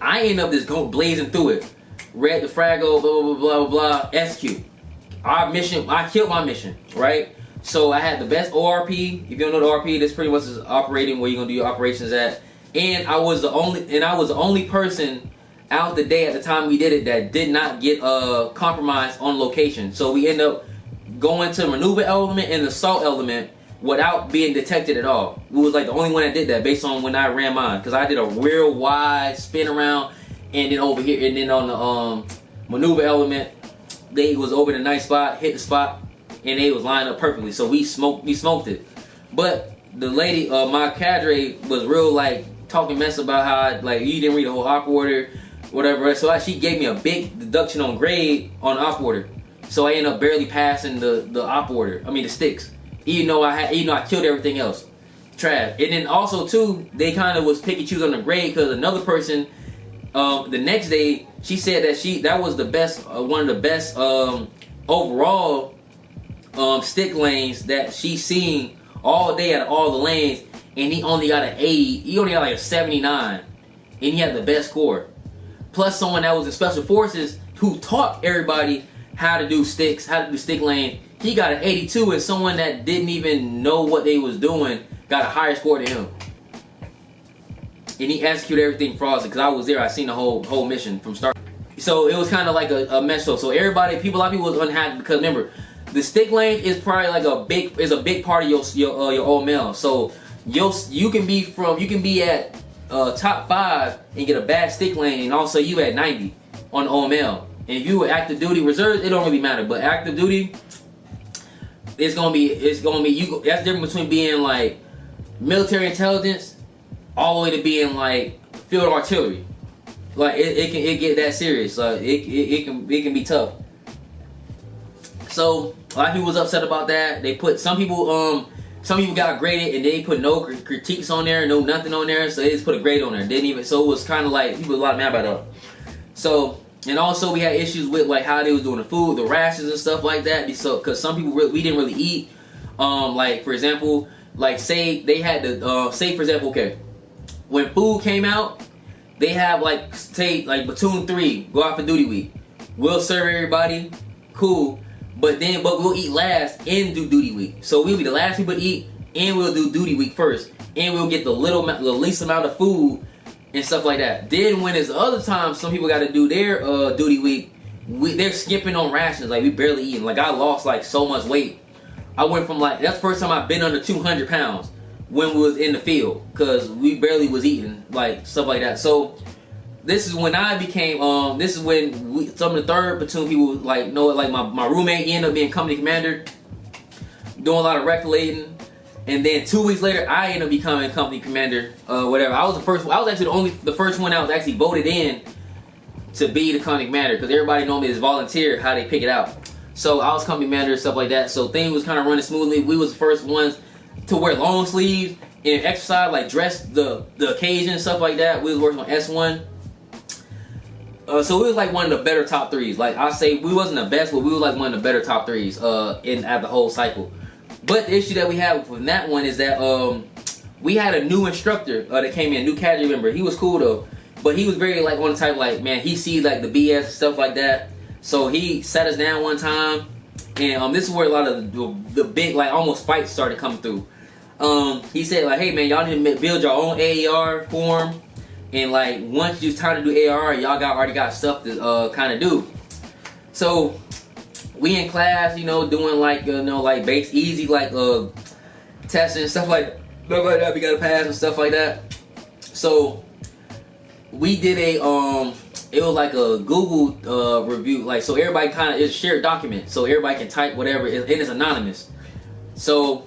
I end up just going blazing through it. Read the frago, blah blah blah blah blah, execute. Our mission, I killed my mission, right? So I had the best ORP. If you don't know the ORP, this pretty much is operating where you're gonna do your operations at. And I was the only person out the day at the time we did it that did not get compromised on location. So we end up going to maneuver element and assault element without being detected at all. We was like the only one that did that based on when I ran mine, because I did a real wide spin around, and then over here, and then on the maneuver element, they was over the nice spot, hit the spot, and they was lined up perfectly. So we smoked it. But the lady, my cadre, was real like talking mess about how like you didn't read the whole op order, whatever. So she gave me a big deduction on grade on op order. So I ended up barely passing the op order. I mean the sticks. Even though I killed everything else. Trash. And then also too, they kind of was picky choose on the grade, because another person the next day, she said that that was the best, one of the best overall stick lanes that she's seen all day out of all the lanes, and he only got an 80. He only got like a 79, and he had the best score. Plus someone that was in special forces who taught everybody how to do sticks, how to do stick lane. He got an 82, and someone that didn't even know what they was doing got a higher score than him. And he executed everything flawlessly, because I was there. I seen the whole mission from start. So it was kind of like a mess up. So everybody, a lot of people was unhappy, because remember, the stick lane is probably like a big part of your OML. So you can be at top 5 and get a bad stick lane, and also you at 90 on OML. And if you were active duty reserves, it don't really matter. But active duty, it's gonna be you. That's the difference between being like military intelligence all the way to being like field artillery. Like it can get that serious. Like it can be tough. So a lot of people was upset about that. They put some people got graded and they put no critiques on there, no nothing on there. So they just put a grade on there. Didn't even. So it was kind of like people was a lot mad about that. So. And also we had issues with like how they was doing the food, the rations and stuff like that. So, cause some people we didn't really eat. Like for example, like say they had to say for example, okay, when food came out, they have like say like platoon 3 go out for duty week. We'll serve everybody, cool. But we'll eat last and do duty week. So we'll be the last people to eat, and we'll do duty week first, and we'll get the least amount of food. And stuff like that. Then when it's other times, some people got to do their duty week. They're skipping on rations. Like we barely eating. Like I lost like so much weight. I went from like that's the first time I've been under 200 pounds when we was in the field, because we barely was eating like stuff like that. So this is when I became this is when some of the 3rd platoon people like know it. Like my roommate, he ended up being company commander, doing a lot of recolating. And then 2 weeks later, I ended up becoming company commander, whatever. I was actually the first one that was actually voted in to be the company commander, because everybody normally is volunteer how they pick it out. So I was company commander and stuff like that. So things was kind of running smoothly. We was the first ones to wear long sleeves and exercise, like dress the occasion and stuff like that. We was working on S1. So we was like one of the better top 3s. Like I say, we wasn't the best, but we were like one of the better top 3s at the whole cycle. But the issue that we had with that one is that we had a new instructor that came in, new cadre member. He was cool though, but he was very like on the type like, man, he sees like the BS and stuff like that. So he sat us down one time, and this is where a lot of the big like almost fights started coming through. He said like, hey man, y'all need to build your own AAR form, and like once it's time to do AAR, y'all already got stuff to kind of do. So we in class, you know, doing like like base easy like testing and stuff like that. We gotta pass and stuff like that. So we did a it was like a Google review, like, so everybody kind of, it's a shared document, so everybody can type whatever, and it's anonymous. So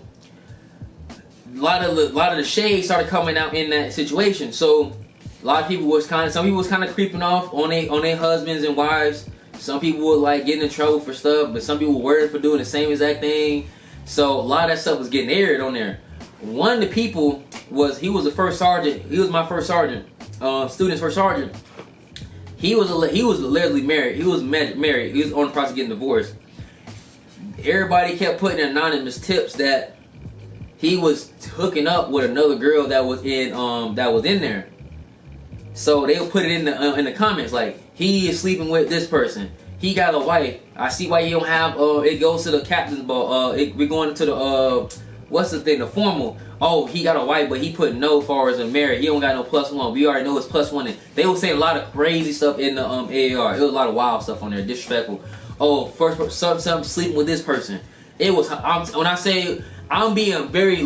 a lot of the shade started coming out in that situation. So a lot of people was some people was kind of creeping off on their husbands and wives. Some people were like getting in trouble for stuff, but some people were worried for doing the same exact thing. So a lot of that stuff was getting aired on there. One of the people he was the first sergeant. He was my first sergeant, student's first sergeant. He was allegedly married. He was married. He was on the process of getting divorced. Everybody kept putting anonymous tips that he was hooking up with another girl that was in there. So they'll put it in the comments like, he is sleeping with this person. He got a wife. I see why you don't have. It goes to the captain's ball. We're going to the what's the thing? The formal. Oh, he got a wife, but he put no far as a married. He don't got no +1. We already know it's +1. And they were saying a lot of crazy stuff in the AAR. It was a lot of wild stuff on there, disrespectful. Oh, first some sleeping with this person. It was. When I say I'm being very,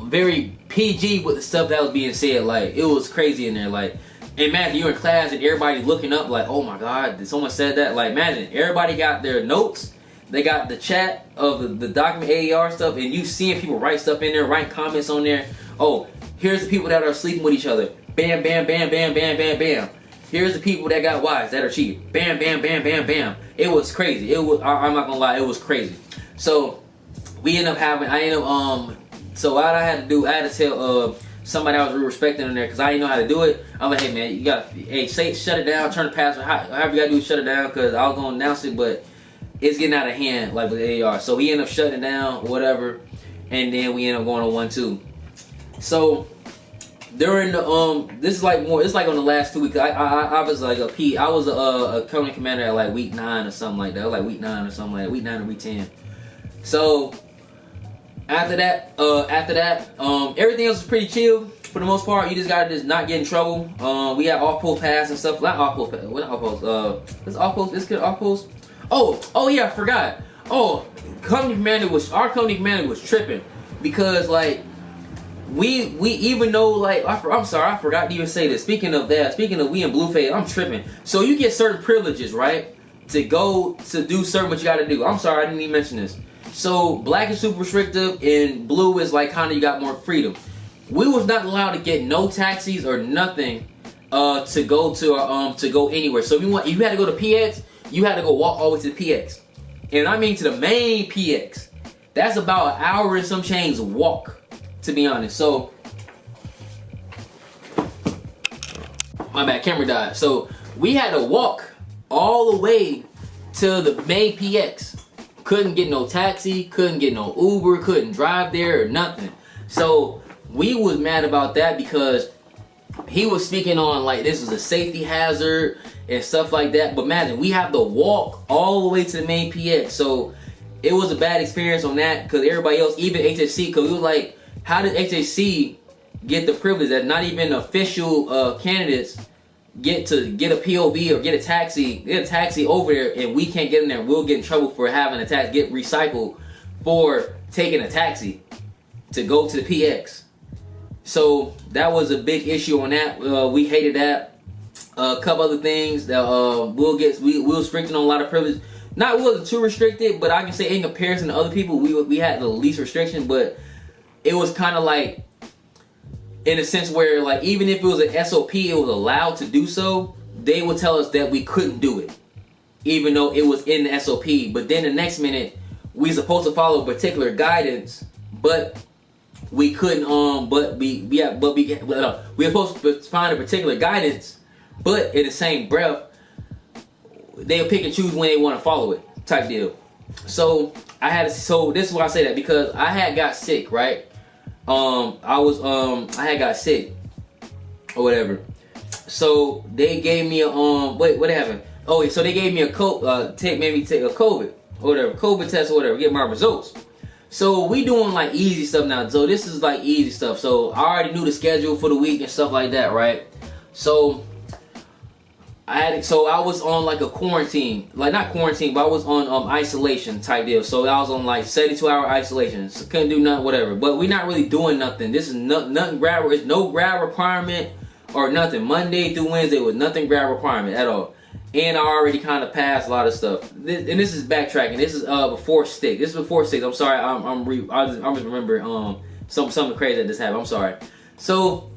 very PG with the stuff that was being said, like it was crazy in there, like. Imagine you're in class and everybody looking up like, oh my God, did someone said that? Like, imagine everybody got their notes, they got the chat of the document AAR stuff, and you seeing people write stuff in there, write comments on there. Oh, here's the people that are sleeping with each other. Bam, bam, bam, bam, bam, bam, bam. Here's the people that got wives that are cheating. Bam, bam, bam, bam, bam. It was crazy. It was. I'm not gonna lie, it was crazy. So we ended up having. So what I had to do, I had to tell somebody I was really respecting in there, because I didn't know how to do it. I'm like, hey man, you got, shut it down, turn the password, however you gotta do is shut it down, because I was gonna announce it, but it's getting out of hand, like with AR. So he ended up shutting it down, whatever, and then we ended up going on 1-2. So during the this is like more, it's like on the last 2 weeks. I was like I was a company commander at like week 9 or something like that, like week 9 or something like that, week 9 or week 10. So after that, everything else was pretty chill for the most part. You just gotta not get in trouble. We had off-post pass and stuff. Not off-post pass. What off-post? This off-post. This good off-post. Oh yeah, I forgot. Oh, our company commander was tripping because like we even though like I'm sorry, I forgot to even say this. Speaking of we in Blueface, I'm tripping. So you get certain privileges, right? To go to do certain what you gotta do. I'm sorry, I didn't even mention this. So black is super restrictive and blue is like kind of you got more freedom. We was not allowed to get no taxis or nothing to go anywhere. So if you had to go to PX, you had to go walk all the way to the PX. And I mean to the main PX. That's about an hour and some change walk, to be honest. So my bad, camera died. So we had to walk all the way to the main PX. Couldn't get no taxi, couldn't get no Uber, couldn't drive there or nothing. So we was mad about that because he was speaking on like this was a safety hazard and stuff like that. But imagine we have to walk all the way to the main PX. So it was a bad experience on that because everybody else, even HHC, because we was like, how did HHC get the privilege that not even official candidates get a POV or get a taxi over there, and we can't get in there. We'll get in trouble for having a taxi get recycled for taking a taxi to go to the PX. So that was a big issue on that. We hated that. A couple other things that we were restricted on a lot of privilege. Not wasn't too restricted, but I can say in comparison to other people, we had the least restriction. But it was kind of like, in a sense where like even if it was an SOP, it was allowed to do so, they would tell us that we couldn't do it, even though it was in the SOP. But then the next minute, we supposed to follow particular guidance, but we couldn't. We were supposed to find a particular guidance, but in the same breath, they'll pick and choose when they want to follow it, type deal. So so this is why I say that, because I had got sick, right? I had got sick or whatever. So they gave me a what happened? Oh, so they gave me made me take a COVID or whatever, COVID test or whatever, get my results. So we doing like easy stuff now. So this is like easy stuff. So I already knew the schedule for the week and stuff like that, right? So I was on like a quarantine, like not quarantine, but I was on isolation type deal. So I was on like 72-hour isolation. So couldn't do nothing, whatever. But we're not really doing nothing. This is nothing grab. It's no grab requirement or nothing. Monday through Wednesday was nothing grab requirement at all. and I already kind of passed a lot of stuff. And this is backtracking. This is before stick. This is before stick. I'm sorry. I'm just remembering something crazy that just happened. I'm sorry. So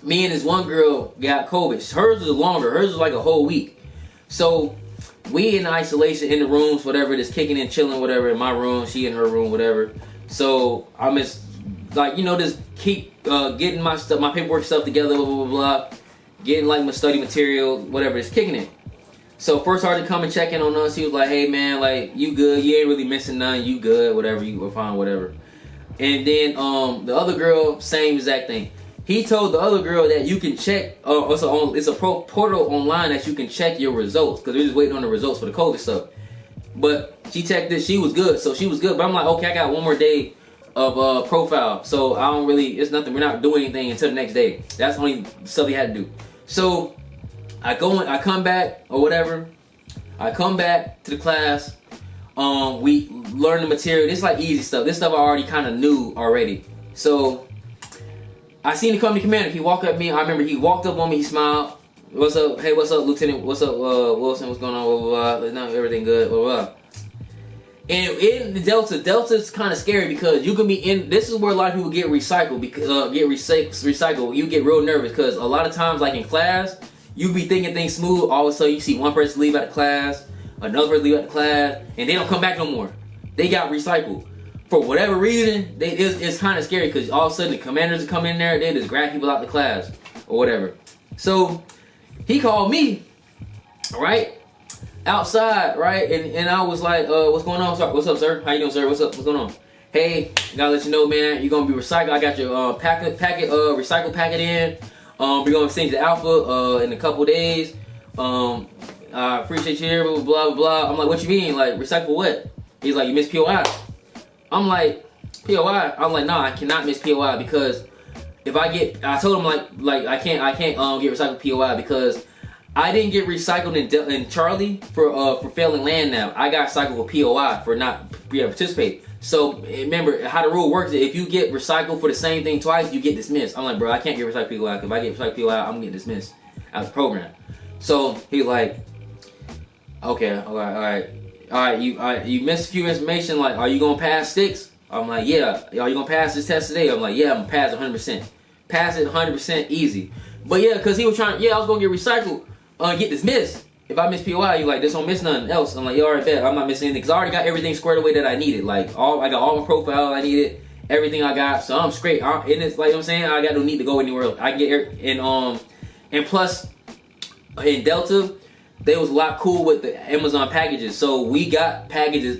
me and this one girl got COVID. Hers was longer. Hers was like a whole week. So we in isolation in the rooms, whatever, just kicking and chilling, whatever, in my room, she in her room, whatever. So I'm just like, you know, just keep getting my stuff, my paperwork stuff together, blah, blah, blah, blah. Getting like my study material, whatever, just kicking it. So first started to come and check in on us. He was like, hey man, like, you good, you ain't really missing none, you good, whatever, you were fine, whatever. And then the other girl, same exact thing. He told the other girl that you can check, it's a portal online that you can check your results, because we're just waiting on the results for the COVID stuff. But she checked this, she was good, so she was good. But I'm like, okay, I got one more day of profile, so I don't really, it's nothing, we're not doing anything until the next day. That's the only stuff he had to do. So I come back or whatever. I come back to the class. We learn the material. This is like easy stuff. This stuff I already kind of knew already. So I seen the company commander. He walked up to me. I remember he walked up on me. He smiled. What's up? Hey, what's up, Lieutenant? What's up, Wilson? What's going on? Blah, blah, blah. Everything good? Blah, blah. And in the Delta's kind of scary because you can be in. This is where a lot of people get recycled because recycled. You get real nervous because a lot of times, like in class, you be thinking things smooth. All of a sudden, you see one person leave out of class, another person leave out of class, and they don't come back no more. They got recycled for whatever reason. It's kind of scary because all of a sudden the commanders come in there, they just grab people out the class or whatever. So he called me, right? Outside, right? And I was like, what's going on? What's up, sir? How you doing, sir? What's up? What's going on? Hey, gotta let you know, man, you're gonna be recycled. I got your recycle packet in. We're gonna send you the alpha in a couple days. I appreciate you here, blah, blah, blah. I'm like, what you mean? Like, recycle what? He's like, you missed POI. I'm like, POI? I'm like, no, I cannot miss POI because if I told him like I can't get recycled POI because I didn't get recycled in Charlie for failing land nav. I got recycled for POI for not participating. So remember how the rule works. If you get recycled for the same thing twice, you get dismissed. I'm like, bro, I can't get recycled POI. If I get recycled POI, I'm gonna get dismissed out of the program. So he's like, okay, all right. You missed a few information. Like, are you gonna pass 6? I'm like, yeah. Are you gonna pass this test today? I'm like, yeah, I'm gonna pass 100%. Pass it 100% easy. But yeah, cause he was trying. Yeah, I was gonna get recycled. Get dismissed. If I miss POI, you like, this don't miss nothing else. I'm like, you already bet. I'm not missing anything. Because I already got everything squared away that I needed. Like, I got all my profile I needed. Everything I got. So I'm straight. And it's like, you know what I'm saying? I got no need to go anywhere else. I can get, and plus, in Delta, they was a lot cool with the Amazon packages. So we got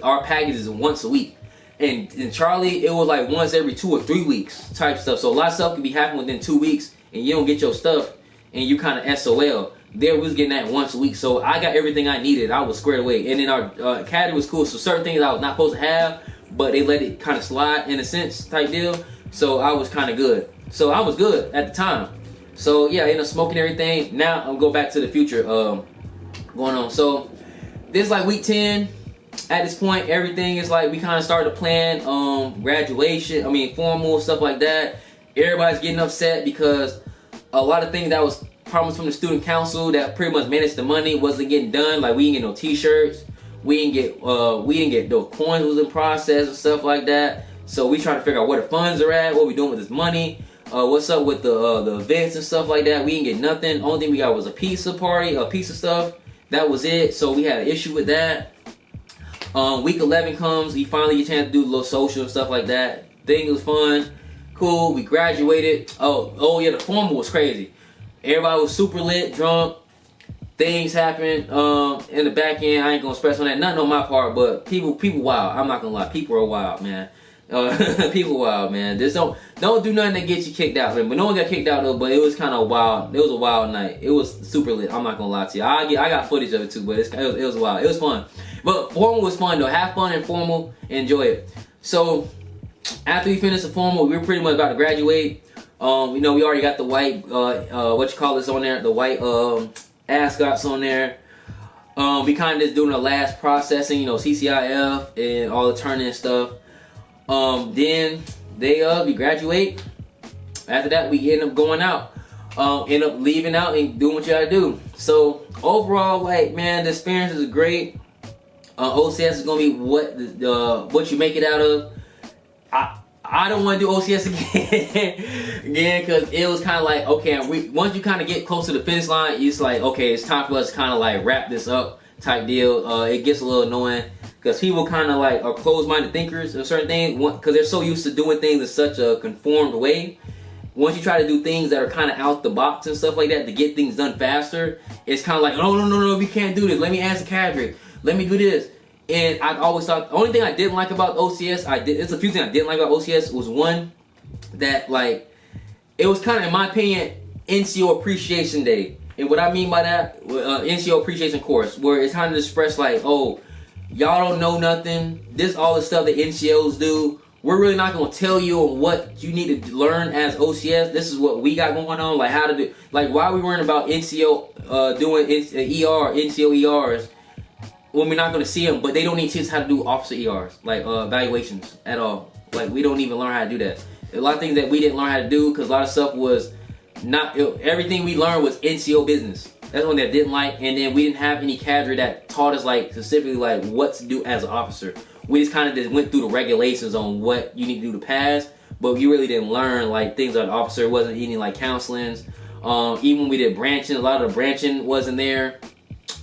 our packages once a week. And in Charlie, it was like once every 2 or 3 weeks type stuff. So a lot of stuff can be happening within 2 weeks. And you don't get your stuff. And you kind of SOL. There we was getting that once a week, so I got everything I needed. I was squared away, and then our Cadre was cool. So certain things I was not supposed to have, but they let it kind of slide in a sense type deal. So I was kind of good. So I was good at the time. So yeah, I ended up smoking everything. Now I'll go back to the future going on. So this is like week 10. At this point, everything is like we kind of started to plan graduation. I mean formal stuff like that. Everybody's getting upset because a lot of things that was promised from the student council that pretty much managed the money wasn't getting done. Like we didn't get no t-shirts, we didn't get no coins was in process and stuff like that. So we trying to figure out where the funds are at, what we doing with this money, what's up with the events and stuff like that. We didn't get nothing. Only thing we got was a pizza party, a piece of stuff. That was it. So we had an issue with that. Week 11 comes, we finally get a chance to do a little social and stuff like that. Thing was fun, cool. We graduated. Oh yeah, the formal was crazy. Everybody was super lit, drunk. Things happened in the back end. I ain't gonna stress on that. Nothing on my part, but people wild. I'm not gonna lie. People are wild, man. People wild, man. Just don't do nothing that gets you kicked out, man. But no one got kicked out though. But it was kind of wild. It was a wild night. It was super lit. I'm not gonna lie to you. I got footage of it too, but it was wild. It was fun. But formal was fun though. Have fun and formal. Enjoy it. So after we finished the formal, we were pretty much about to graduate. You know, we already got the white, on there, the white, ascots on there. We kind of just doing the last processing, you know, CCIF and all the turn-in stuff. Then we graduate. After that, we end up going out. end up leaving out and doing what you gotta do. So overall, like, man, the experience is great. OCS is gonna be what you make it out of. I don't want to do OCS again, because it was kind of like, okay, once you kind of get close to the finish line, it's like, okay, it's time for us to kind of like wrap this up type deal. It gets a little annoying because people kind of like are closed-minded thinkers of certain things, because they're so used to doing things in such a conformed way. Once you try to do things that are kind of out the box and stuff like that to get things done faster, it's kind of like, no, we can't do this. Let me ask the cadre. Let me do this. And I always thought, the only thing I didn't like about OCS, it's a few things I didn't like about OCS, was one, that like, it was kind of, in my opinion, NCO Appreciation Day. And what I mean by that, NCO Appreciation Course, where it's kind of expressed like, oh, y'all don't know nothing, this all the stuff that NCOs do, we're really not going to tell you what you need to learn as OCS. This is what we got going on, like how to do, like why we worrying about NCO doing NCO ERs, when we're not going to see them, but they don't need to teach us how to do officer ERs, like evaluations at all. Like, we don't even learn how to do that. A lot of things that we didn't learn how to do, because a lot of stuff was not, everything we learned was NCO business. That's one that I didn't like. And then we didn't have any cadre that taught us like specifically like what to do as an officer. We just kind of just went through the regulations on what you need to do to pass, but you really didn't learn like things like an officer. It wasn't any like counselings. Even when we did branching, a lot of the branching wasn't there.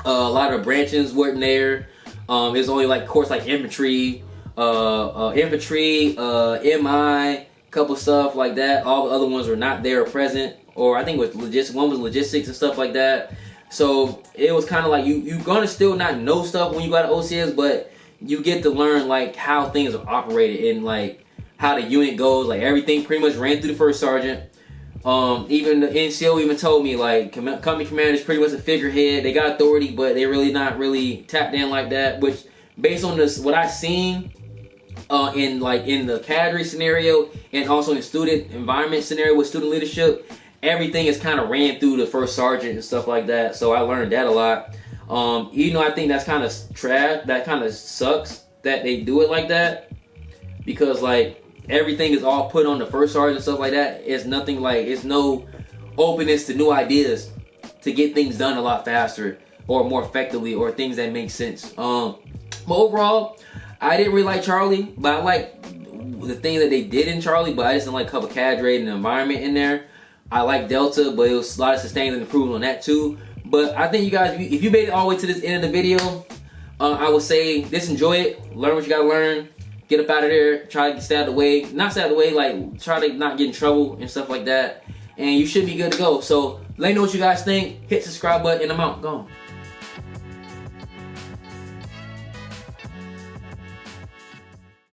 A lot of the branches weren't there. There's only like course like infantry, MI, couple stuff like that. All the other ones were not there or present, or I think it was one was logistics and stuff like that. So it was kind of like you're gonna still not know stuff when you go to OCS, but you get to learn like how things are operated and like how the unit goes. Like everything pretty much ran through the first sergeant. Even the NCO even told me like company commander is pretty much a figurehead. They got authority, but they're really not really tapped in like that. Which, based on this, what I've seen in the cadre scenario and also in the student environment scenario with student leadership, everything is kind of ran through the first sergeant and stuff like that. So I learned that a lot. You know, I think that's kind of trash. That kind of sucks that they do it like that, because like, everything is all put on the first sergeant and stuff like that. It's nothing like, it's no openness to new ideas to get things done a lot faster or more effectively, or things that make sense. But overall, I didn't really like Charlie, but I like the thing that they did in Charlie, but I just didn't like cover cadre and the environment in there. I like Delta, but it was a lot of sustained improvement on that too. But I think you guys, if you made it all the way to this end of the video, I would say just enjoy it, learn what you gotta learn. Get up out of there, try to stay out of the way. Not stay out of the way, like try to not get in trouble and stuff like that. And you should be good to go. So let me know what you guys think. Hit the subscribe button and I'm out. Gone.